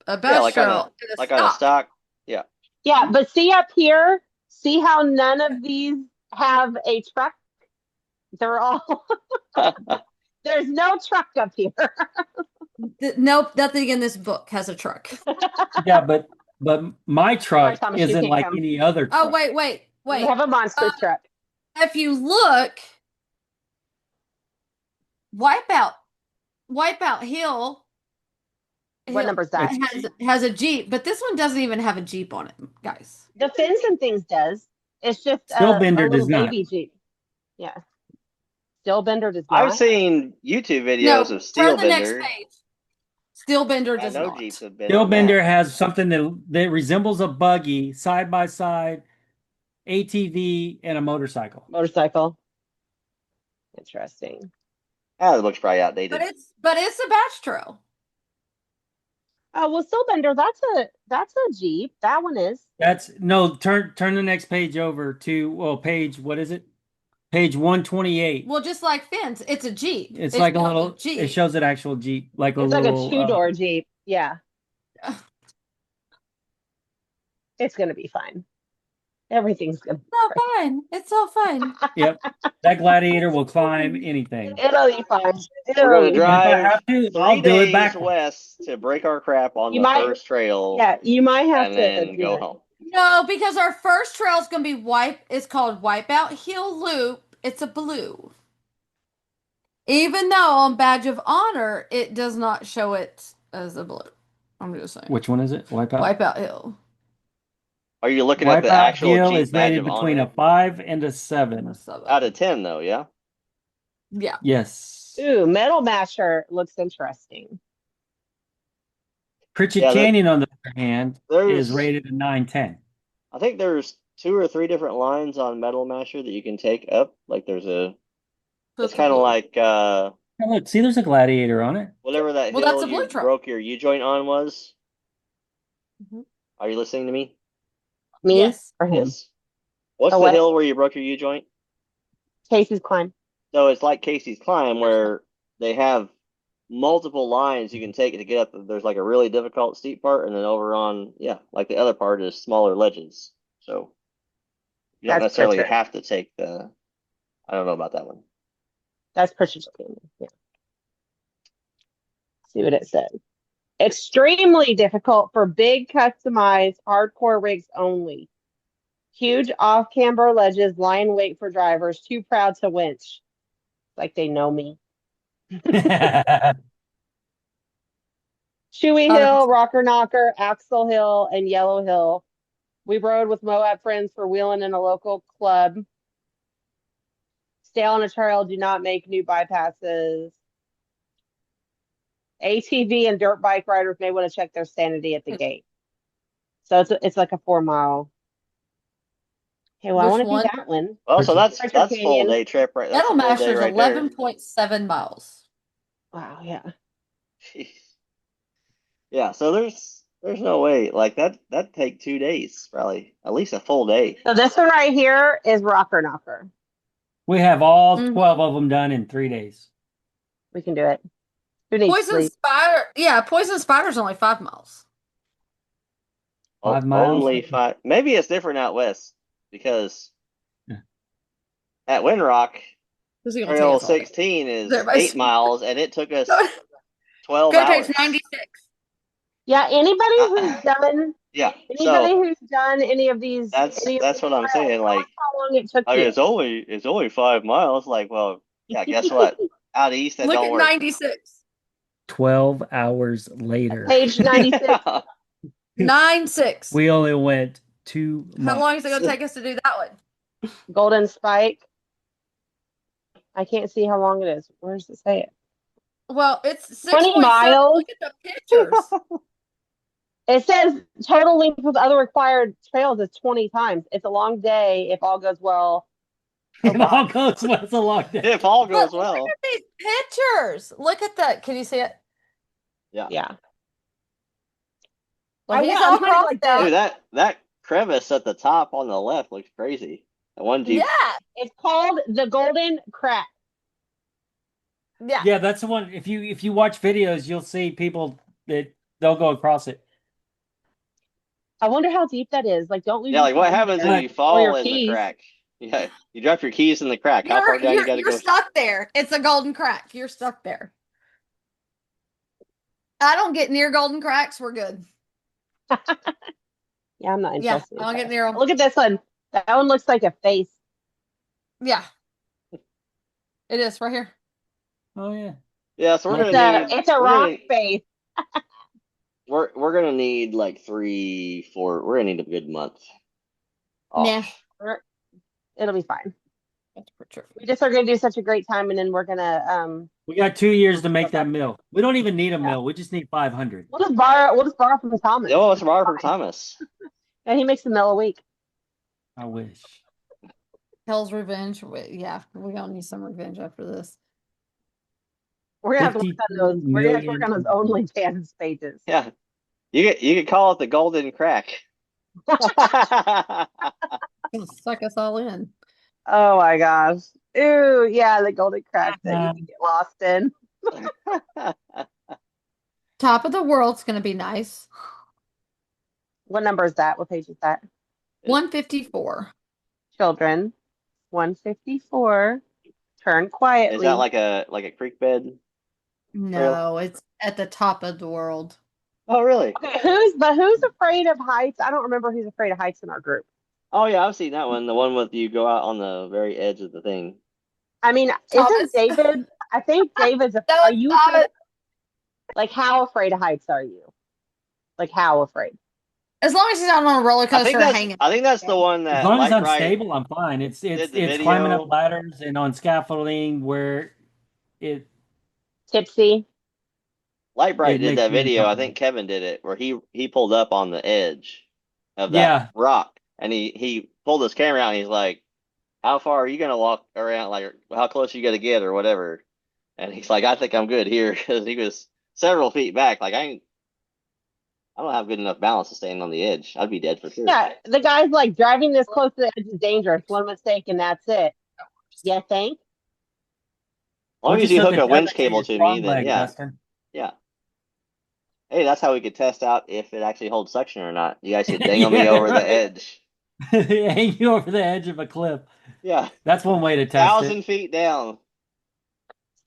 a Yeah, badge like on trail, a and a like on a stock. stock. Yeah. yeah, but see up here, see how none of these have a truck? They're all there's no truck up here. Nope, nothing in this book has a truck. Yeah, but my Sorry, truck Thomas, you isn't can't like come. any other Oh, truck. wait. We have a monster truck. If you look, Wipeout Hill What number is that? has a Jeep, but this one doesn't even have a Jeep on it, guys. The fins and things does. It's just a Stillbender little does not. baby Jeep. Yeah. Stillbender does I've not. seen YouTube No, videos of turn the next Steelbender. page. Steelbender I does know not. Jeeps have been on Stillbender that. has something that resembles a buggy, side by side, ATV, and a motorcycle. Motorcycle. Interesting. Ah, the book's probably outdated. But it's a batch trail. Oh well, Stillbender, that's a Jeep. That one is. That's no turn the next page over to page what is it? Page 128. Well, just like Finn's, it's a Jeep. It's like a just little. Jeep. It shows an actual Jeep, like a It's like a little. two-door Jeep. Yeah. It's gonna be fine. Everything's good. It's all fine. It's all fine. Yep, that gladiator will climb anything. It'll be fine. We're It'll gonna be fine. And if I drive have to, 3 I'll do it days backwards. west to break our crap on You the might- first trail. Yeah, you might have and to then do go it. home. No, because our first trail is gonna be It's called Wipeout Hill Loop. It's a blue. Even though on Badge of Honor it does not show it as a blue. I'm just saying. Which one is it? Wipeout. Wipeout Hill. Are you looking at the Wipeout actual Hill Jeep is badge rated of between honor? a 5 and a 7. Out of 10, though, yeah. Yeah. Yes. Ooh, Metal Masher looks interesting. Pritchett Yeah, Canyon, on the other hand, there's- is rated a 9-10. I think there's 2 or 3 different lines on Metal Masher that you can take up. Like there's a. It's kind of like Oh, look, see, there's a gladiator on it. whatever that Well, that's hill a blue you truck. broke your U joint on was. Mhm. Are you listening to me? Me Yes. or him? Yes. What's Oh, the what? hill where you broke your U joint? Casey's climb. So it's like Casey's Climb, where they have multiple lines you can take to get up. There's like a really difficult steep part, and then over on, like the other part is smaller ledges. So you don't That's necessarily Pritchett. have to take the. I don't know about that one. That's Pritchett Canyon. Yeah. See what it says. Extremely difficult for big, customized, hardcore rigs only. Huge off-camber ledges lie in wait for drivers too proud to winch. Like they know me. Chewy Hill, 100%. Rocker Knocker, Axle Hill, and Yellow Hill. We rode with Moab friends for wheeling in a local club. Stay on a trail. Do not make new bypasses. ATV and dirt bike riders may want to check their sanity at the gate. So it's like a 4 mile. Okay, well, I Which want to do one? that one. Well, so Treasure that's full Canyon. day trip, right? That's a Kettle full day Master's right there. 11.7 miles. Wow, yeah. Jeez. Yeah, so there's no way like that'd take 2 days, probably at least a full day. So this one right here is Rocker Knocker. We have all Mhm. 12 of them done in 3 days. We can do it. Who needs Poison sleep? Spider. Yeah, Poison Spider's only 5 miles. 5 miles. Only 5. Maybe it's different out west because Yeah. at Windrock, Who's he gonna take Trail us all day? 16 is Everybody's- 8 miles, and it took us Go 12 to hours. page 96. Yeah, anybody who's done Yeah, anybody so who's done any of these that's any of that's these what I'm trials, saying. tell Like, us how long it took you. it's only 5 miles. Like, well, yeah, guess what? Out east, that Look don't at work. 96. 12 hours later. Page 96. 9.6. We only went 2 How long is it miles. gonna take us to do that one? Golden Spike. I can't see how long it is. Where does it say it? Well, it's 20 6.7. miles. Look at the pictures. It says total length with other required trails is 20 times. It's a long day if all goes well. It all goes well. It's a long day. If all goes But well. look at these pictures. Look at that. Can you see it? Yeah. Well, he's I'm all putting it crossed like out. Dude, that crevice at the top on the left looks crazy. The one Jeep. Yeah. It's called the Golden Crack. Yeah. Yeah, that's the one. If you watch videos, you'll see people that they'll go across it. I wonder how deep that is. Like, don't lose Yeah, like what yourself in happens there. if you Or fall your in the keys. crack? Yeah, you drop your keys in the crack. How far down you got to You're go? stuck there. It's a golden crack. You're stuck there. I don't get near golden cracks. We're good. Yeah, I'm not Yeah, interested. I don't get near them. Look at this one. That one looks like a face. Yeah. It is right here. Oh yeah. Yeah, so we're It's gonna a need it's a we're rock gonna, face. we're gonna need like 3, 4. We're gonna need a good month off. It'll be fine. That's for true. We just are gonna do such a great time, and then we're gonna We got 2 years to make that mill. We don't even need a mill. We just need 500. we'll just borrow from Thomas. Yeah, well, it's tomorrow from Thomas. And he makes a mill a week. I wish. Hell's Revenge. Yeah, we're gonna need some revenge after this. We're gonna have to work on those. We're gonna have to work on those 52 OnlyFans pages. Yeah, you could call it the Golden Crack. Gonna suck us all in. Oh my gosh. Ooh, yeah, the golden crack that you can get lost in. Top of the World's gonna be nice. What number is that? What page is that? 154. Children. 154. Turn quietly. Is that like a creek bed? No, it's at the top of the world. Oh, really? Okay, who's afraid of heights? I don't remember who's afraid of heights in our group. Oh, yeah, I've seen that one. The one with you go out on the very edge of the thing. I mean, Thomas? isn't David? I think David's. No, Are you Thomas. afraid? Like, how afraid of heights are you? Like, how afraid? As long as he's not on a roller coaster hanging. I think that's the one that As long as Light I'm Ride- stable, I'm fine. It's did the it's climbing video. up ladders and on scaffolding where it Tipsy. Light Bright It did makes that me video. I uncomfortable. think Kevin did it, where he pulled up on the edge of that Yeah. rock, and he pulled his camera out, and he's like, "How far are you gonna walk around? Like, how close you gotta get, or whatever?" And he's like, "I think I'm good here," because he was several feet back. Like, I don't have good enough balance to stand on the edge. I'd be dead for sure. Yeah, the guy's like driving this close to the edge is dangerous. One mistake and that's it. Yeah, think. As long We'll as just you hook hook a a winch tether to cable your to strong me, then leg, yeah, Dustin. yeah. Hey, that's how we could test out if it actually holds suction or not. You guys could dangle me Yeah, over right. the edge. Hang you over the edge of a cliff. Yeah, That's one way to test 1,000 it. feet down.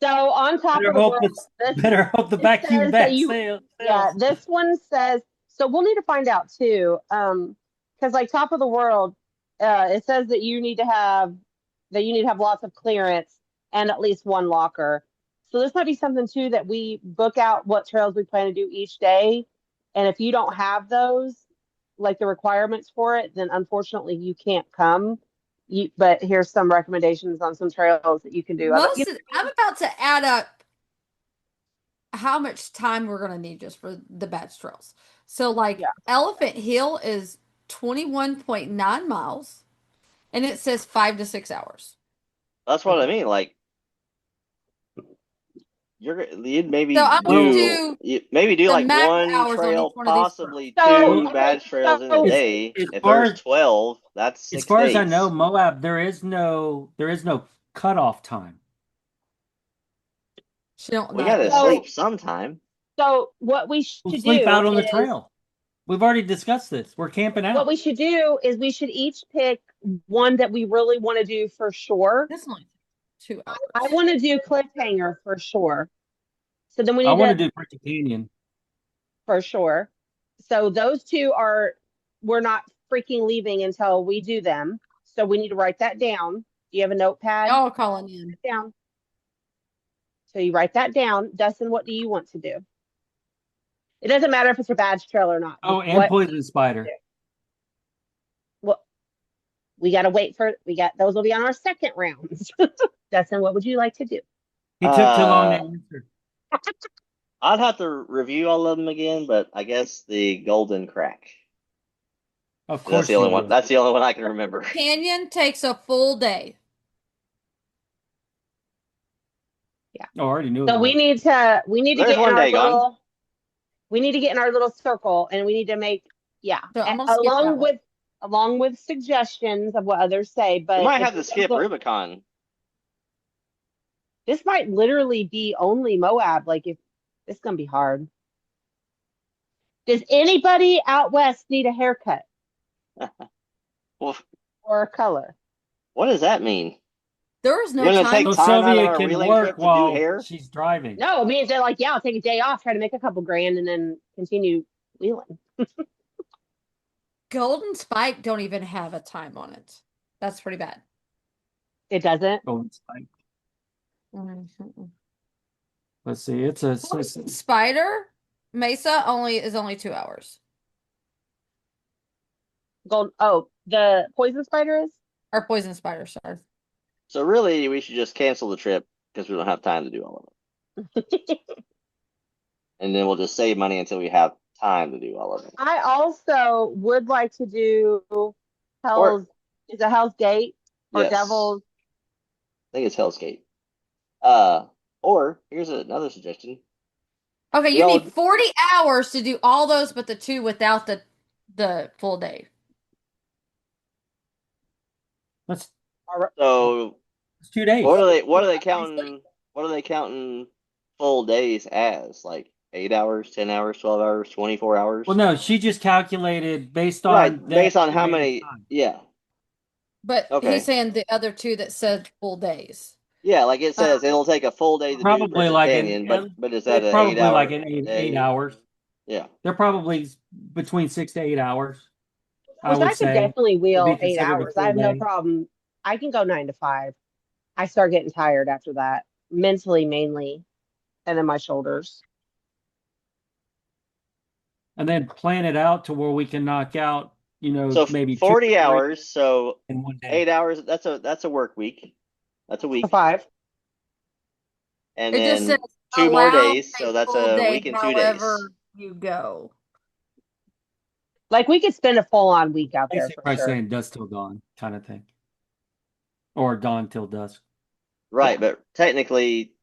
So on top Better of the hope world, this the it vacuum says that bag you, yeah, sales. this one says, so we'll need to find out too. Because like top of the world, it says that you need to have lots of clearance and at least one locker. So this might be something too that we book out what trails we plan to do each day. And if you don't have those, like the requirements for it, then unfortunately you can't come. But here's some recommendations on some trails that you can do. I'm about to add up how much time we're gonna need just for the badge trails. So like Yeah. Elephant Hill is 21.9 miles and it says 5 to 6 hours. That's what I mean. Like you'd So I'm gonna do maybe do the like max one hours on each trail, one of these trails. possibly So, two okay, badge trails in a so day. As If far there's 12, that's as 6 far as I know, days. Moab, there is no cutoff time. She don't We know. gotta so sleep sometime. so what we We'll should sleep do out on the is trail. We've already discussed this. We're camping out. we should each pick one that we really want to do for sure. This one, 2 hours. I want to do cliffhanger for sure. So then we I need want to to do Bridge Canyon. for sure. So those two are we're not freaking leaving until we do them. So we need to write that down. Do you have a notepad? Y'all are calling in. Down. So you write that down. Dustin, what do you want to do? It doesn't matter if it's a badge trail or not. Oh, Just and what Poison Spider. what we got to wait for. We got those will be on our second rounds. Dustin, what would you like to do? He took too long to Uh, answer. I'd have to review all of them again, but I guess the Golden Crack. Of That's course the you only one. would. That's the only one I can remember. Canyon takes a full day. Yeah. Oh, I already knew it So was. we need to There's get in one our day gone. little we need to get in our little circle and we need to make yeah So I'm gonna skip that one. along with suggestions of what others say. We But might if have to skip Rubicon. this might literally be only Moab, like if it's gonna be hard. Does anybody out west need a haircut Well, or a color? what does that mean? There is We're no gonna time. take So time out of Sylvia our can wheeling work trip to do while hair? she's driving. No, it means they're like, yeah, I'll take a day off, try to make a couple grand, and then continue wheeling. Golden Spike don't even have a time on it. That's pretty bad. It doesn't. Golden Spike. Mhm. Let's see. It's a Spider Mesa is only 2 hours. Gold. Oh, the poison spider is. Or Poison Spider, sorry. So really, we should just cancel the trip because we don't have time to do all of it, and then we'll just save money until we have time to do all of it. I also would like to do Or Hell's is it Hell's Gate or yes, Devil's? I think it's Hell's Gate. Or here's another suggestion. Okay, We you all need 40 hours to do all those but the two without the full day. Let's so it's 2 days. what are they counting full days as? Like 8 hours, 10 hours, 12 hours, 24 hours? Well, no, she just calculated based Right, on that based on how estimated many, time. yeah. But he's Okay. saying the other two that said full days. Yeah, like it says it'll take a full day to do Probably Bridget like Canyon, but is that it's an probably like 8 hour an eight day? hours. Yeah. They're probably between 6 to 8 hours. I Which would I could say definitely would be wheel eight considered a hours. I full have no day. problem. I can go 9 to 5. I start getting tired after that, mentally mainly, and then my shoulders. And then plan it out to where we can knock out, So maybe 2 40 or 3 hours, so in one day. 8 hours, that's a work week. That's a So week. 5. And It just then says 2 more allow days, so a that's full a day week and 2 days. however you go. Like we could spend a full on week out there Basically, for probably sure. saying dusk till dawn kind of thing, or dawn till dusk. Right, Yeah. but technically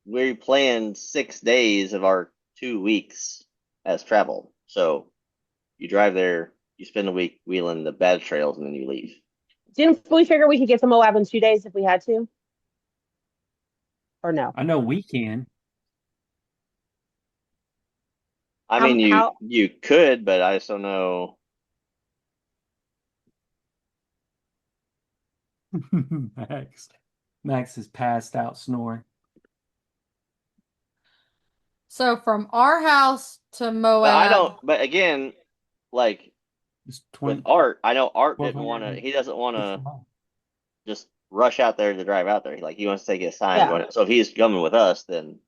we planned 6 days of our 2 weeks as travel. So you drive there, you spend a week wheeling the bad trails, and then you leave. Didn't we figure we could get to Moab in 2 days if we had to? Or no? I know we can. I mean, How you could, but I just don't know. Max is passed out snoring. So from our house to But I Moab. don't. But again, like It's with 20, Art, I know Art didn't want to. 1200. He doesn't want to just rush out there to drive out there. Like he wants to take his time. Yeah. So if he's coming with us, then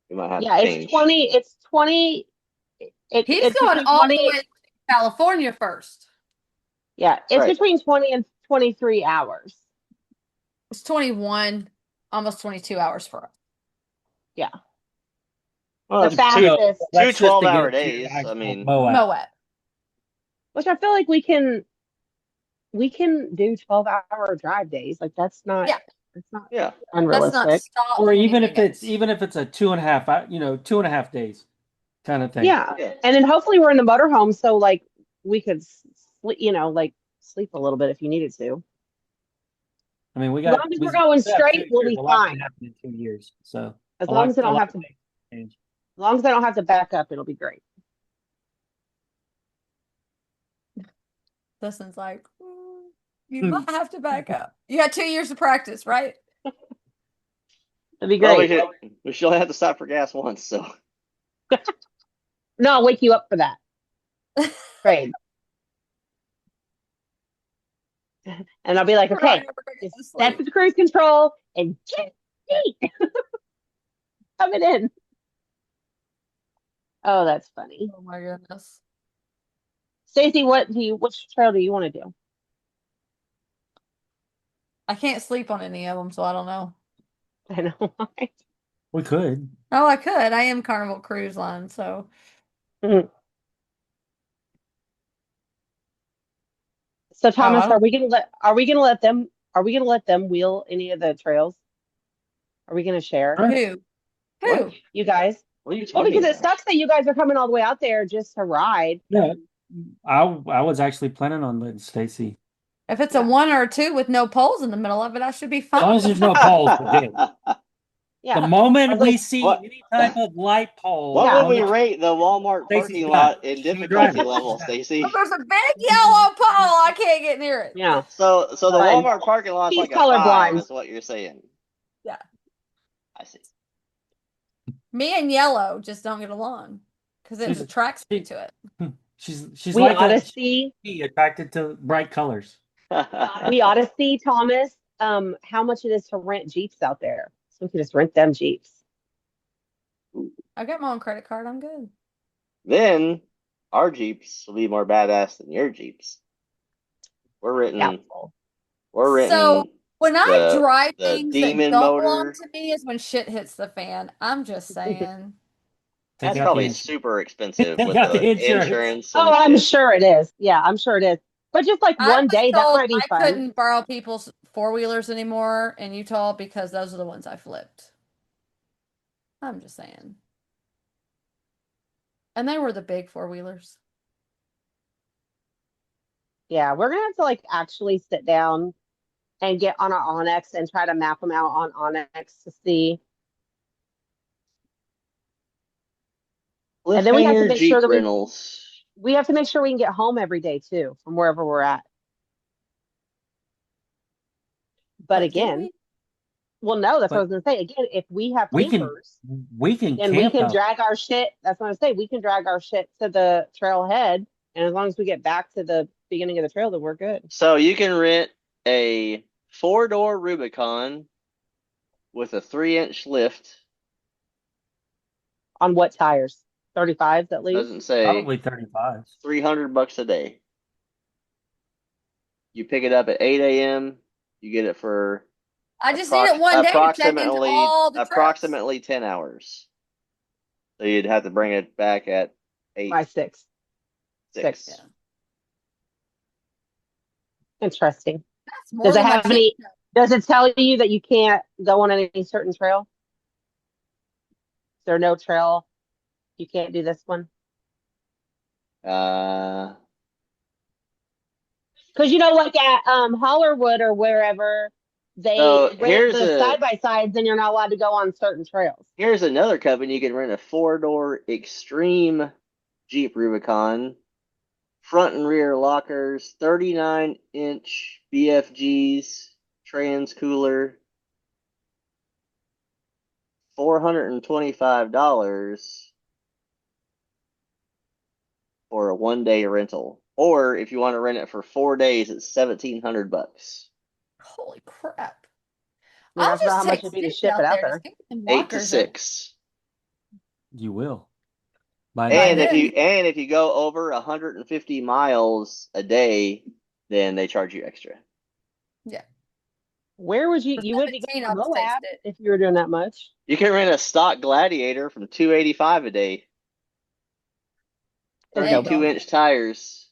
we might have to Yeah, it's change. 20, it's 20, He's it's going between all the 20, way to California first. yeah, it's Right. between 20 and 23 hours. It's 21, almost 22 hours for us. Yeah. Well, The that's fastest, two That's just to 12-hour get to days. I actual mean, Moab. Moab. which I feel like we can do 12-hour drive days. Like Yeah. it's not yeah. Let's not unrealistic. stop Or even if anything it's else. even if it's a 2.5, 2.5 days kind of thing. Yeah. Yeah. And then hopefully we're in the motorhome so like we could sleep, like sleep a little bit if you needed to. I mean, As long as we're going we have straight, we'll 2 years. be A lot can fine. happen in 2 years. So As long as I a don't lot have of to, as things change. long as I don't have to back up, it'll be great. Dustin's like, you might have to back up. You got 2 years of practice, right? It'll be Well, great. we should only have to stop for gas once. So No, I'll wake you up for that. Great. And I'll be like, We're not okay, ever gonna get to just step sleep. to the cruise control and get seat. Coming in. Oh, that's funny. Oh my goodness. Stacey, which trail do you want to do? I can't sleep on any of them, so I don't know. I know. Right? We could. Oh, I could. I am Carnival Cruise Line, so Mhm. So I Thomas, don't. are we gonna let them wheel any of the trails? Are we gonna share? Sure. Who? what? Who? You guys? What are you Well, talking because it about? sucks that you guys are coming all the way out there just to ride. Yeah. I was actually planning on letting Stacy. If it's a Yeah. 1 or a 2 with no poles in the middle of it, I should be As fine. long as there's no poles, we're good. The Yeah. I moment was we like, see What? any type of light pole What Yeah. would on we the rate the Walmart Stacy's parking done. lot in She ain't driving. difficulty level, She's done. Stacy? If there's a big yellow pole, I can't get near it. yeah. So the Fine. Walmart parking lot's He's like a 5, colorblind. is what you're saying. Yeah. I see. Me and yellow just don't get along because it She's attracts me she, to it. she's We like ought a to see, attracted to bright colors. we ought to see, Thomas, how much it is to rent Jeeps out there. So we can just rent them Jeeps. I got my own credit card. I'm good. Then our Jeeps will be more badass than your Jeeps. We're renting. Doubtful. We're So renting when I the drive the things that Demon don't belong motor. to me is when shit hits the fan. I'm just saying. Take That's out the probably insurance. super expensive Take with out the the insurance. insurance Oh, and I'm shit. sure it is. Yeah, I'm sure it is. But just like I one was day, that told might be I fun. couldn't borrow people's four-wheelers anymore in Utah because those are the ones I flipped. I'm just saying. And they were the big four-wheelers. Yeah, we're gonna have to like actually sit down and get on our Onyx and try to map them out on Onyx to see. And then we have to Cliffhanger make sure Jeep that rentals. we have to make sure we can get home every day too from wherever we're at. But But do again, we? well, no, that's what I But was gonna say. Again, if we have we can campers, we can then we camp can out. drag our shit. That's what I say. We can drag our shit to the trailhead, and as long as we get back to the beginning of the trail, then we're good. So you can rent a 4-door Rubicon with a 3-inch lift. On what tires? 35s at least. Doesn't say Probably 35. $300 a day. You pick it up at 8 a.m. You get it for I just need it one day to check into all the trails. approximately 10 hours. So you'd have to bring it back at 8, By 6. 6. Yeah. Interesting. That's more Does it than my have any? Jeep. Does it tell you that you can't go on any certain trail? Is there no trail? You can't do this one? Uh, Because like at Hollerwood or wherever they so rent the side by sides, and you're not allowed to go on certain trails. here's another company. You can rent a 4-door Extreme Jeep Rubicon, front and rear lockers, 39-inch BFGs, trans cooler, $425. for a 1-day rental. Or if you want to rent it for 4 days, it's $1,700. Holy crap. I mean, I'll that's about just how much take it'd be to Stacy ship out it out there to there. see what them 8 to walkers are 6. You will. By By And then. if you go over 150 miles a day, then they charge you extra. Yeah. Where would For you wouldn't be 17, going to I'll just taste Moab it. if you were doing that much. You can rent a stock Gladiator from $285 a day. There you go. 32-inch tires.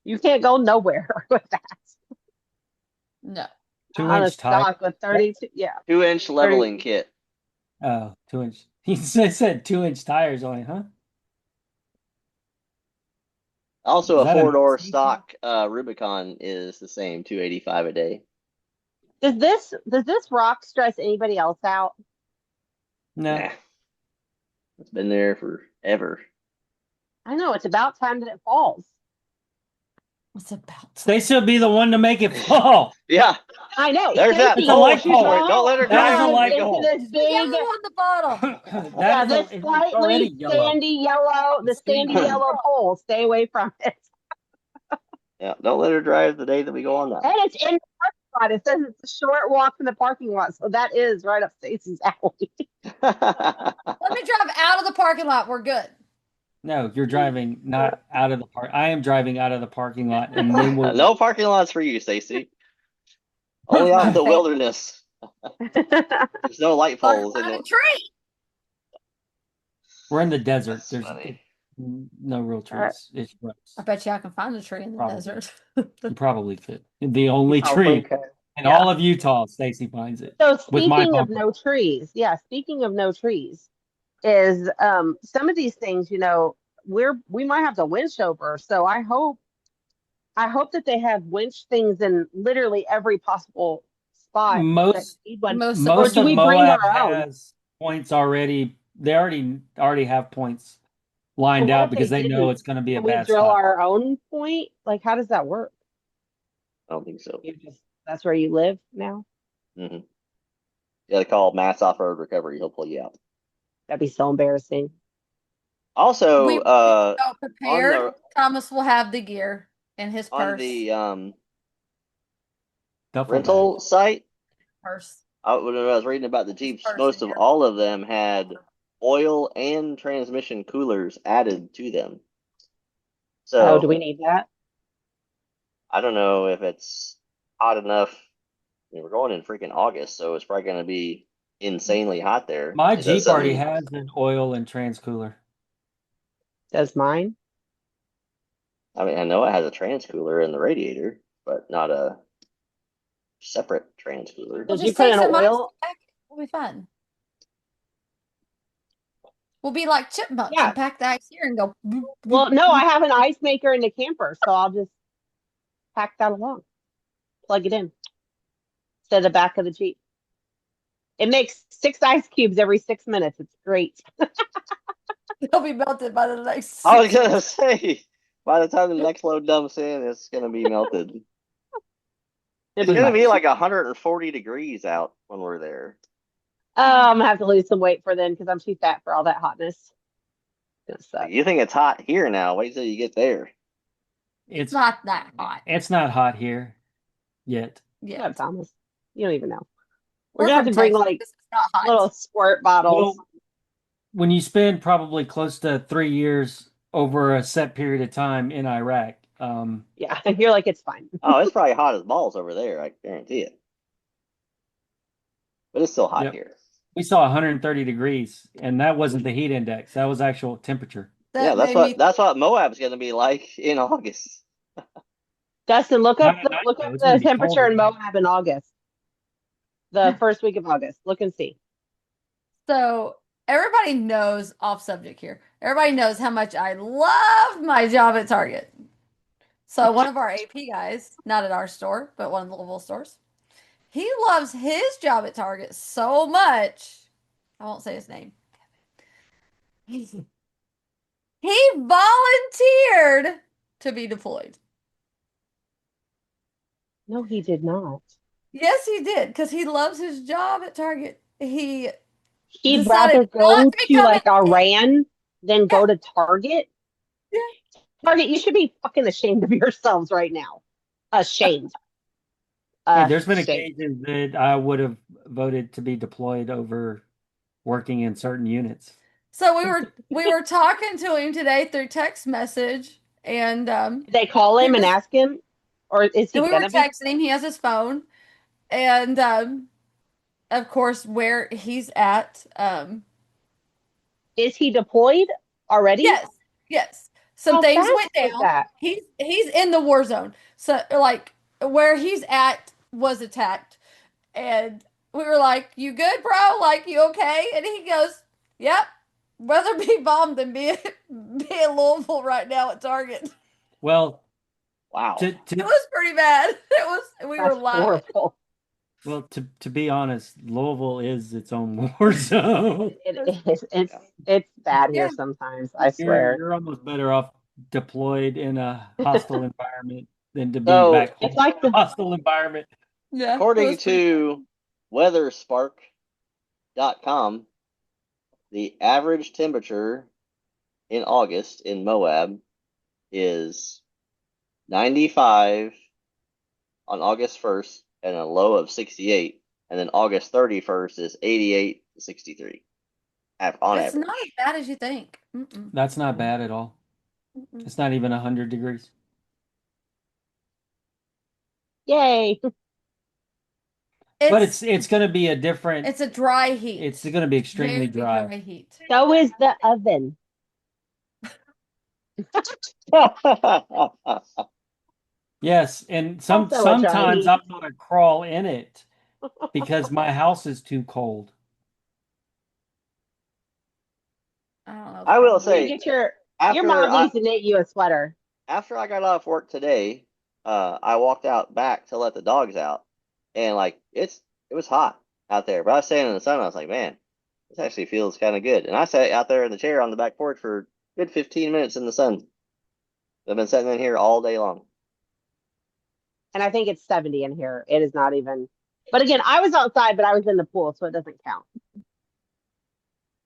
You can't go nowhere with that. No. On a 2-inch tire. stock with 32, yeah. 2-inch 30, leveling kit. Oh, 2-inch. He said 2-inch tires only, huh? Also, Is a that a 4-door Mercedes? stock Rubicon is the same, $285 a day. does this rock stress anybody else out? No. Nah, it's been there forever. I know it's about time that it falls. It's about Stacy will be the one to make it fall. Yeah, I know. there's that It's a Stacy, light pole. pole. Don't let her That is drive a as light we into pole. go. this the yellow big, on the bottom. That yeah, is this it's already slightly yellow. the sandy yellow pole. Stay away from it. Yeah, don't let her drive the day that we go on that. And it's in the parking lot. It says it's a short walk from the parking lot, so that is right up Stacy's alley. Let me drive out of the parking lot. We're good. No, you're driving not out of the park. I am driving out of the parking lot, and then we'll. No parking lots for you, Stacy. Only out in the wilderness. There's no light poles. Find a tree. We're in the desert. That's There's funny. no real trees. It's roads. I bet you I can find a tree in the Probably. desert. You probably could. The only Probably tree could. in Yeah. all of Utah, Stacy finds it So with my speaking of bumper. no trees, speaking of no trees, is some of these things, we might have to winch over. So I hope that they have winch things in literally every possible spot that Most need one. Most Or most do of we bring Moab our own? has points already. They already have points But lined what out if they because they know didn't? it's going to be a Can we bad drill spot. our own point? Like, how does that work? I don't think so. That's where you live now? Mm-hmm. You gotta call Mass Offroad Recovery. He'll pull you out. That'd be so embarrassing. Also, we on prepared. the Thomas will have the gear in his on purse. the Duffel rental bag. site, Purse. when I was reading about the Jeeps, purse most in of your- all of them had oil and transmission coolers added to them. Oh, do So we need that? I don't know if it's hot enough. I mean, we're going in freaking August, so it's probably going to be insanely hot there. My Is that Jeep already something? has an oil and trans cooler. Does mine? I mean, I know it has a trans cooler in the radiator, but not a separate trans cooler. We'll Did you just put take in some ice oil? back. We'll be fine. We'll be like chipmunks Yeah. and pack the ice here and go. boop, Well, boop, no, boop. I have an ice maker in the camper, so I'll just pack that along. Plug it in to the back of the Jeep. It makes 6 ice cubes every 6 minutes. It's great. They'll be melted by the next. I was 6 gonna say, by the time the next load dumps in, it's gonna be melted. It'd It's be gonna fun. be like 140 degrees out when we're there. I'm gonna have to lose some weight for then because I'm too fat for all that hotness. It's gonna suck. You think it's hot here now? Wait till you get there. It's Not that hot. It's not hot here yet. Shut Yeah. up, Thomas. You don't even know. We're We're gonna have from to bring Texas. like This is not hot. little squirt bottles. Well, when you spend probably close to 3 years over a set period of time in Iraq, Yeah, you're like it's fine. Oh, it's probably hot as balls over there. I guarantee it. But it's still hot Yep. here. we saw 130 degrees, and that wasn't the heat index. That was actual temperature. Yeah, That made me. that's what Moab's gonna be like in August. Dustin, look Not up at night, look though. up It's going the to be cold. temperature in Moab in August. The first week of August. Look and see. So everybody knows, off subject here, everybody knows how much I love my job at Target. So one of our AP guys, not at our store, but one of the Louisville stores, he loves his job at Target so much. I won't say his name. He volunteered to be deployed. No, he did not. Yes, he did, because he loves his job at Target. He'd He'd decided rather go not to to become like Iran than go to Target. Yeah. Target, you should be fucking ashamed of yourselves right now. Ashamed. Hey, there's been Ashamed. occasions that I would have voted to be deployed over working in certain units. So we were talking to him today through text message, Did they call he him and was ask him? Or is he and we were gonna be? texting him. He has his phone, and of course where he's at. Is he deployed already? Yes, yes. Some How things fast went was down. that? He's in the war zone. So like where he's at was attacked. And we were like, "You good, bro? Like you okay?" And he goes, "Yep. Rather be bombed than be in Louisville right now at Target." Well, Wow. to It to was pretty bad. It was we were That's laughing. horrible. well to be honest, Louisville is its own war zone. It is. Yeah. It's bad here Yeah. sometimes, I You're swear. you're almost better off deployed in a hostile environment than to be So, back It's home like in a the hostile environment. Yeah, it according was pretty to weatherspark.com, the average temperature in August in Moab is 95 on August 1st and a low of 68. And then August 31st is 88 to 63 on It's not as average. bad as you think. Mm-mm, That's not bad at all. mm-mm. It's not even 100 degrees. yay. But It's it's going to be a different. it's a dry heat. It's going to be extremely Very dry. dry heat. So is the oven. Yes, and Also a dry sometimes heat. I'm going to crawl in it because my house is too cold. I don't know the I will problem. You need to say, get your after mom I needs to knit you a sweater. after I got off work today, I walked out back to let the dogs out, and like it was hot out there, but I was standing in the sun. I was like, man, this actually feels kind of good. And I sat out there in the chair on the back porch for a good 15 minutes in the sun. I've been sitting in here all day long. And I think it's 70 in here. It is not even. But again, I was outside, but I was in the pool, so it doesn't count.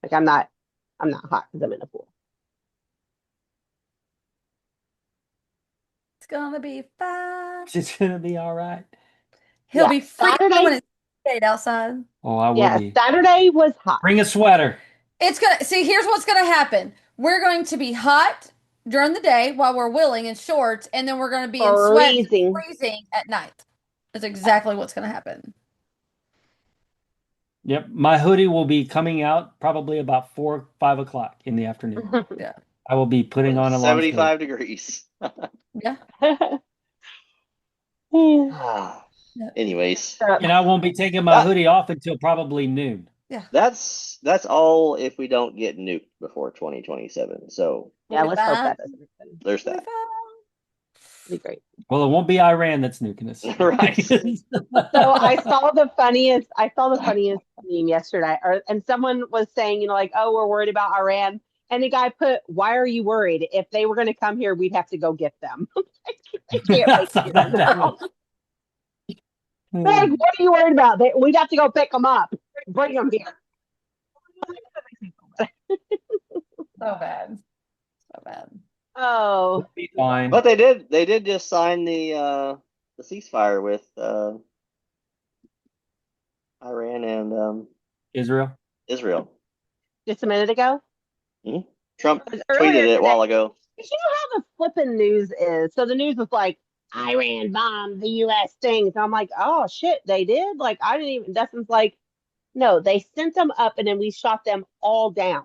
Like I'm not hot because I'm in the pool. It's gonna be fine. It's going to be all right. He'll Yeah. be freezing when Saturday, it's stayed outside. Oh, I will yeah, be. Saturday was hot. Bring a sweater. It's gonna see. Here's what's gonna happen. We're going to be hot during the day while we're willing in shorts, and then we're going to be in sweats and Freezing. freezing at night. That's exactly what's going to happen. Yep, my hoodie will be coming out probably about 4, 5 o'clock in the afternoon. Yeah, I will be putting With on a long sleeve. 75 degrees. yeah, yeah, Anyways, And I won't be taking my that hoodie off until probably noon. yeah. that's all if we don't get nuked before 2027. So We'll Yeah, be let's hope fine. that doesn't happen. there's We'll be that. fine. It'd be great. Well, it won't be Iran that's nuking us. Right. So I saw the funniest meme yesterday, and someone was saying, like, oh, we're worried about Iran. And the guy put, why are you worried? If they were going to come here, we'd have to go get them. I can't I make saw it that now. down. Like, what are you worried about? We'd have to go pick them up, bring them here. So bad. So bad. Oh, We'll be fine. But they did just sign the ceasefire with Iran and Israel. Israel. just a minute ago. Trump Because tweeted earlier it a today, while ago. you know how the flipping news is. So the news was like, Iran bombed the U.S. things. And I'm like, oh shit, they did. Like I didn't even. Dustin's like, no, they sent them up and then we shot them all down.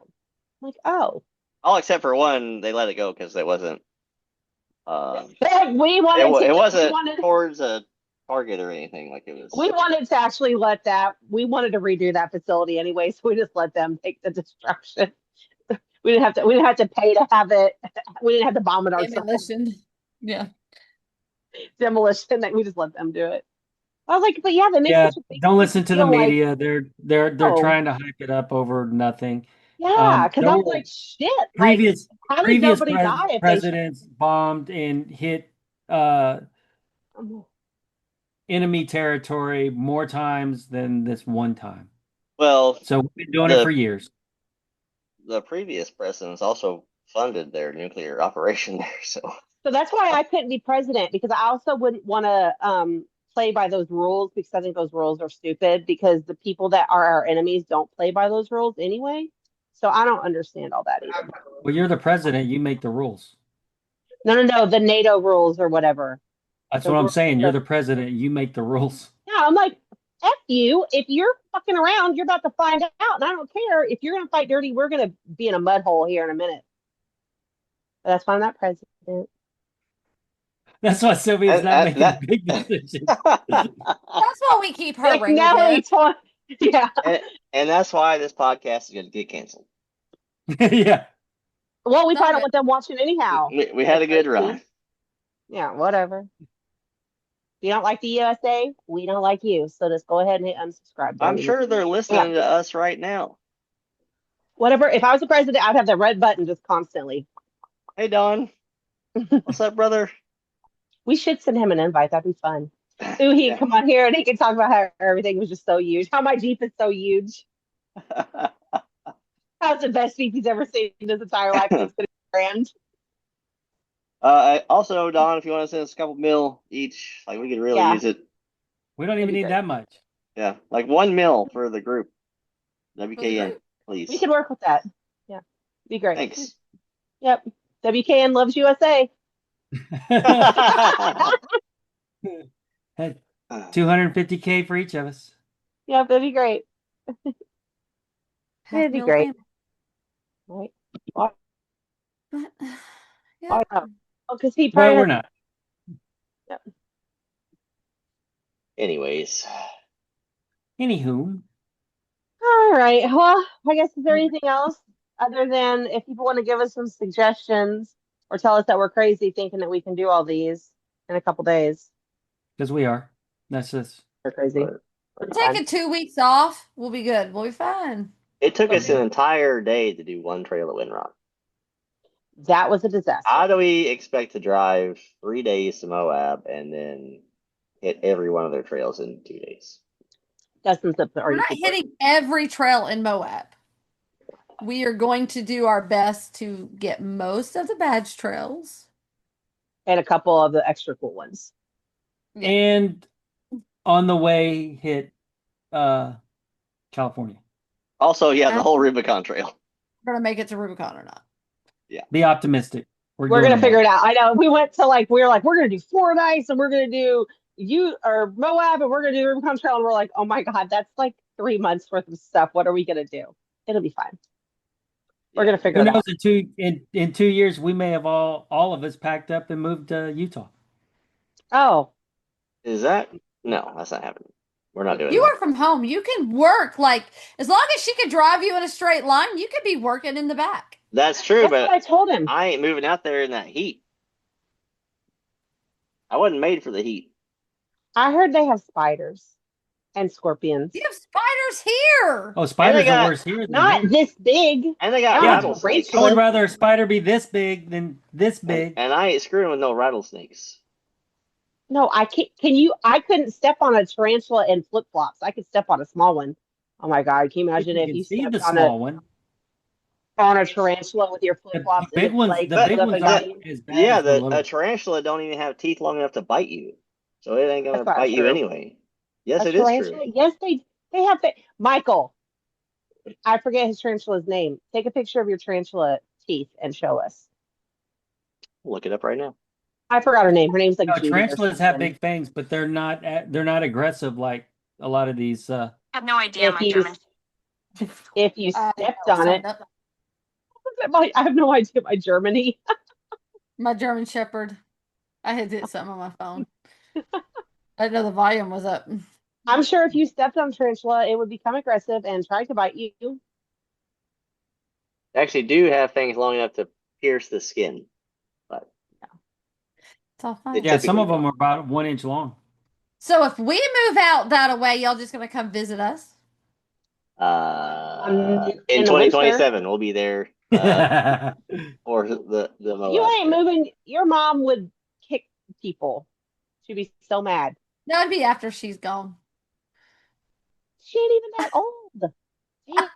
I'm like, oh, All except for one, they let it go because it wasn't. Uh, we it wanted to. it We wasn't wanted. towards a target or anything. Like it We was. wanted to actually let that. We wanted to redo that facility anyway, so we just let them take the destruction. We didn't have to. We didn't have to pay to have it. We didn't have to bomb it ourselves. Demolition. Yeah. Demolition. That we just let them do it. I was like, but yeah, that makes Yeah, such a big don't makes listen you to the feel like, media. They're oh, trying to hype it up over nothing. yeah, because I There was were like, shit, like, previous how did previous nobody die if they shot? presidents bombed and hit uh, enemy territory more times than this one time. Well, So we've been doing it for the years. the previous presidents also funded their nuclear operation there. So So that's why I couldn't be president because I also wouldn't want to play by those rules because I think those rules are stupid because the people that are our enemies don't play by those rules anyway. So I don't understand all that either. Well, you're the president. You make the rules. No, the NATO rules or whatever. That's The what I'm rules saying. You're that, the president. You make the rules. yeah, I'm like, F you. If you're fucking around, you're about to find out. And I don't care. If you're going to fight dirty, we're going to be in a mud hole here in a minute. But that's why I'm not president. That's why Sylvia's not making that big decisions. That's why we keep her Like, reeled no, in. yeah. and that's why this podcast is going to get canceled. Yeah. Well, we Not probably don't good. want them watching anyhow. We had a good run. Yeah, whatever. If you don't like the USA, we don't like you. So just go ahead and hit unsubscribe. I'm Don't sure even- they're listening to us right now. Whatever. If I was the president, I'd have the red button just constantly. Hey, Don. What's up, brother? We should send him an invite. That'd be fun. Ooh, he Yeah. can come on here and he can talk about how everything was just so huge. How my Jeep is so huge. How's the best Jeep he's ever seen in his entire life. It's gonna be grand. Also, Don, if you want to send us a couple mil each, like we could really Yeah. use it. We don't That'd even be need great. that much. Yeah, like 1 mil for the group. For the WKN, group. please. We could work with that. Yeah. Be great. Thanks. Yep. WKN loves USA. Hey, 250K for each of us. Yep, that'd be great. Half It'd be meal great. family. Right. But, yeah. Oh, because he But probably we're has- not. Anyways, Anywho, All right. Well, I guess is there anything else other than if people want to give us some suggestions or tell us that we're crazy thinking that we can do all these in a couple days? because we are. That's just. We're crazy. Taking 2 weeks off, we'll be good. We'll be fine. it took us an entire day to do one trail at Windrock. That was a disaster. How do we expect to drive 3 days to Moab and then hit every one of their trails in 2 days? Dustin's up. We're not hitting every trail in Moab. We are going to do our best to get most of the badge trails. And a couple of the extra cool ones. Yeah. And on the way, hit California. Also, yeah, the whole Rubicon Trail. We're going to make it to Rubicon or not. Be optimistic. We're doing gonna them figure all. it out. I know. We went to we're gonna do Florida Ice and we're gonna do Moab and we're gonna do Rubicon Trail and we're like, oh my God, that's like 3 months worth of stuff. What are we gonna do? It'll be fine. We're gonna figure Who it knows? out. In 2 years, we may have all of us packed up and moved to Utah. Oh, Is that? No, that's not happening. We're not doing You that. work from home. You can work as long as she could drive you in a straight line, you could be working in the back. That's true, that's but what I told him. I ain't moving out there in that heat. I wasn't made for the heat. I heard they have spiders and scorpions. You have spiders here. Oh, spiders got- are worse here than Not here. this big. And they got Yeah, rattlesnakes. I would rather a spider be this big than this big. And I ain't screwing with no rattlesnakes. No, I can't. I couldn't step on a tarantula in flip flops. I could step on a small one. Oh my God! Can you imagine if can you see stepped the on small one. a tarantula with your flip flops? The big ones, like, the big up ones and aren't down? as bad Yeah, as the little. a tarantula don't even have teeth long enough to bite you. So it ain't gonna That's not bite you true. anyway. Yes, A it is tarantula? true. Yes, they have. Michael, I forget his tarantula's name. Take a picture of your tarantula teeth and show us. Look it up right now. I forgot her name. Her name's like No, Judy or tarantulas have something. big fangs, but they're not aggressive like a lot of these. I have no idea If my you German. if you stepped on it, Signed up. I have no idea my Germany. My German Shepherd. I had hit something on my phone. I didn't know the volume was up. I'm sure if you stepped on a tarantula, it would become aggressive and try to bite you. They actually do have things long enough to pierce the skin. But It's all fine. It- Yeah, some typically of them don't. are about 1 inch long. So if we move out that way, y'all just gonna come visit us? in in the 2027, we'll be there for the Moab You ain't trip. moving. Your mom would kick people. She'd be so mad. That'd be after she's gone. She ain't even that old.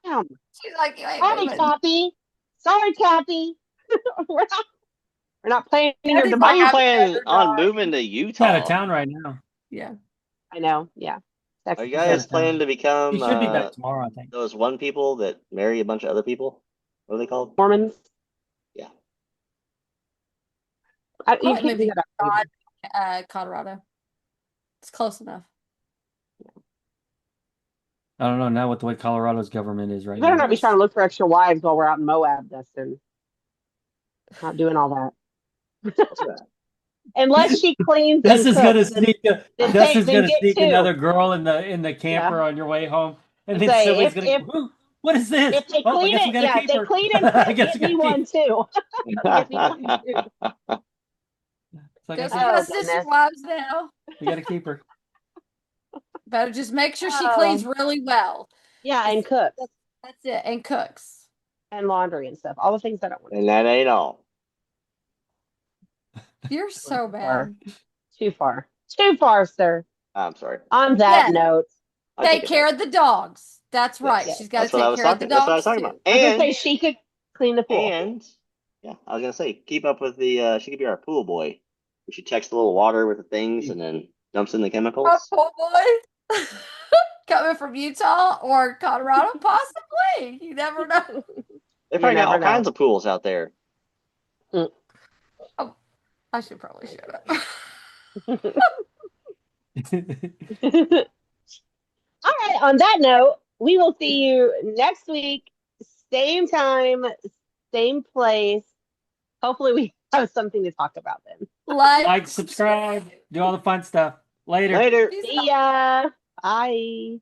Damn. She's like, you ain't Sorry, moving. Cappy. Sorry, Cappy. We're not planning your Daddy's How like, are you demise. I've planning never on died. moving to He's out of Utah? town right now. Yeah. I know. Yeah. Are you Texas. He's out guys of town. planning to He become should be back tomorrow, I think. those one people that marry a bunch of other people? What are they called? Mormons. Yeah. You Probably can't do moving that. to Colorado. It's close enough. I don't know now what the way Colorado's government is right You better now. not be trying to look for extra wives while we're out in Moab, Dustin. Not doing all that. What's that? Unless she cleans and Dustin's gonna cooks, sneak. then Gonna get sneak two. another girl in the camper Yeah. on your way home, and And then say somebody's gonna. Who? What is this? if they Oh, I clean guess we it, gotta yeah, if keep they her. clean and I cook, guess get we me gotta keep. one too. Get me one too. So I guess Dustin's Oh got sister goodness. wives now. we gotta keep her. Better just make sure she Oh. cleans really well. Yeah, and cooks That's it. And cooks. and laundry and stuff. All the things I don't want to And that ain't all. You're so too far. bad. Too far. Too far, sir. I'm sorry. On that Yes. note, I Take take it care back. of the dogs. That's right. Yes. She's got to That's what I take was care of the talking. That's what I was dogs talking too. about. I was gonna And say she could clean the pool. yeah, I was gonna say keep up with the. She could be our pool boy. We should text the little water with the things and then dumps in the Oh, chemicals. poor boy. Coming from Utah or Colorado, possibly. You never know. They You probably got never all know. kinds of pools out there. I should probably shut up. All right. On that note, we will see you next week, same time, same place. Hopefully, we have something to talk about then. Like, subscribe, do all the fun stuff. Later. Later. Peace out. See ya. Bye.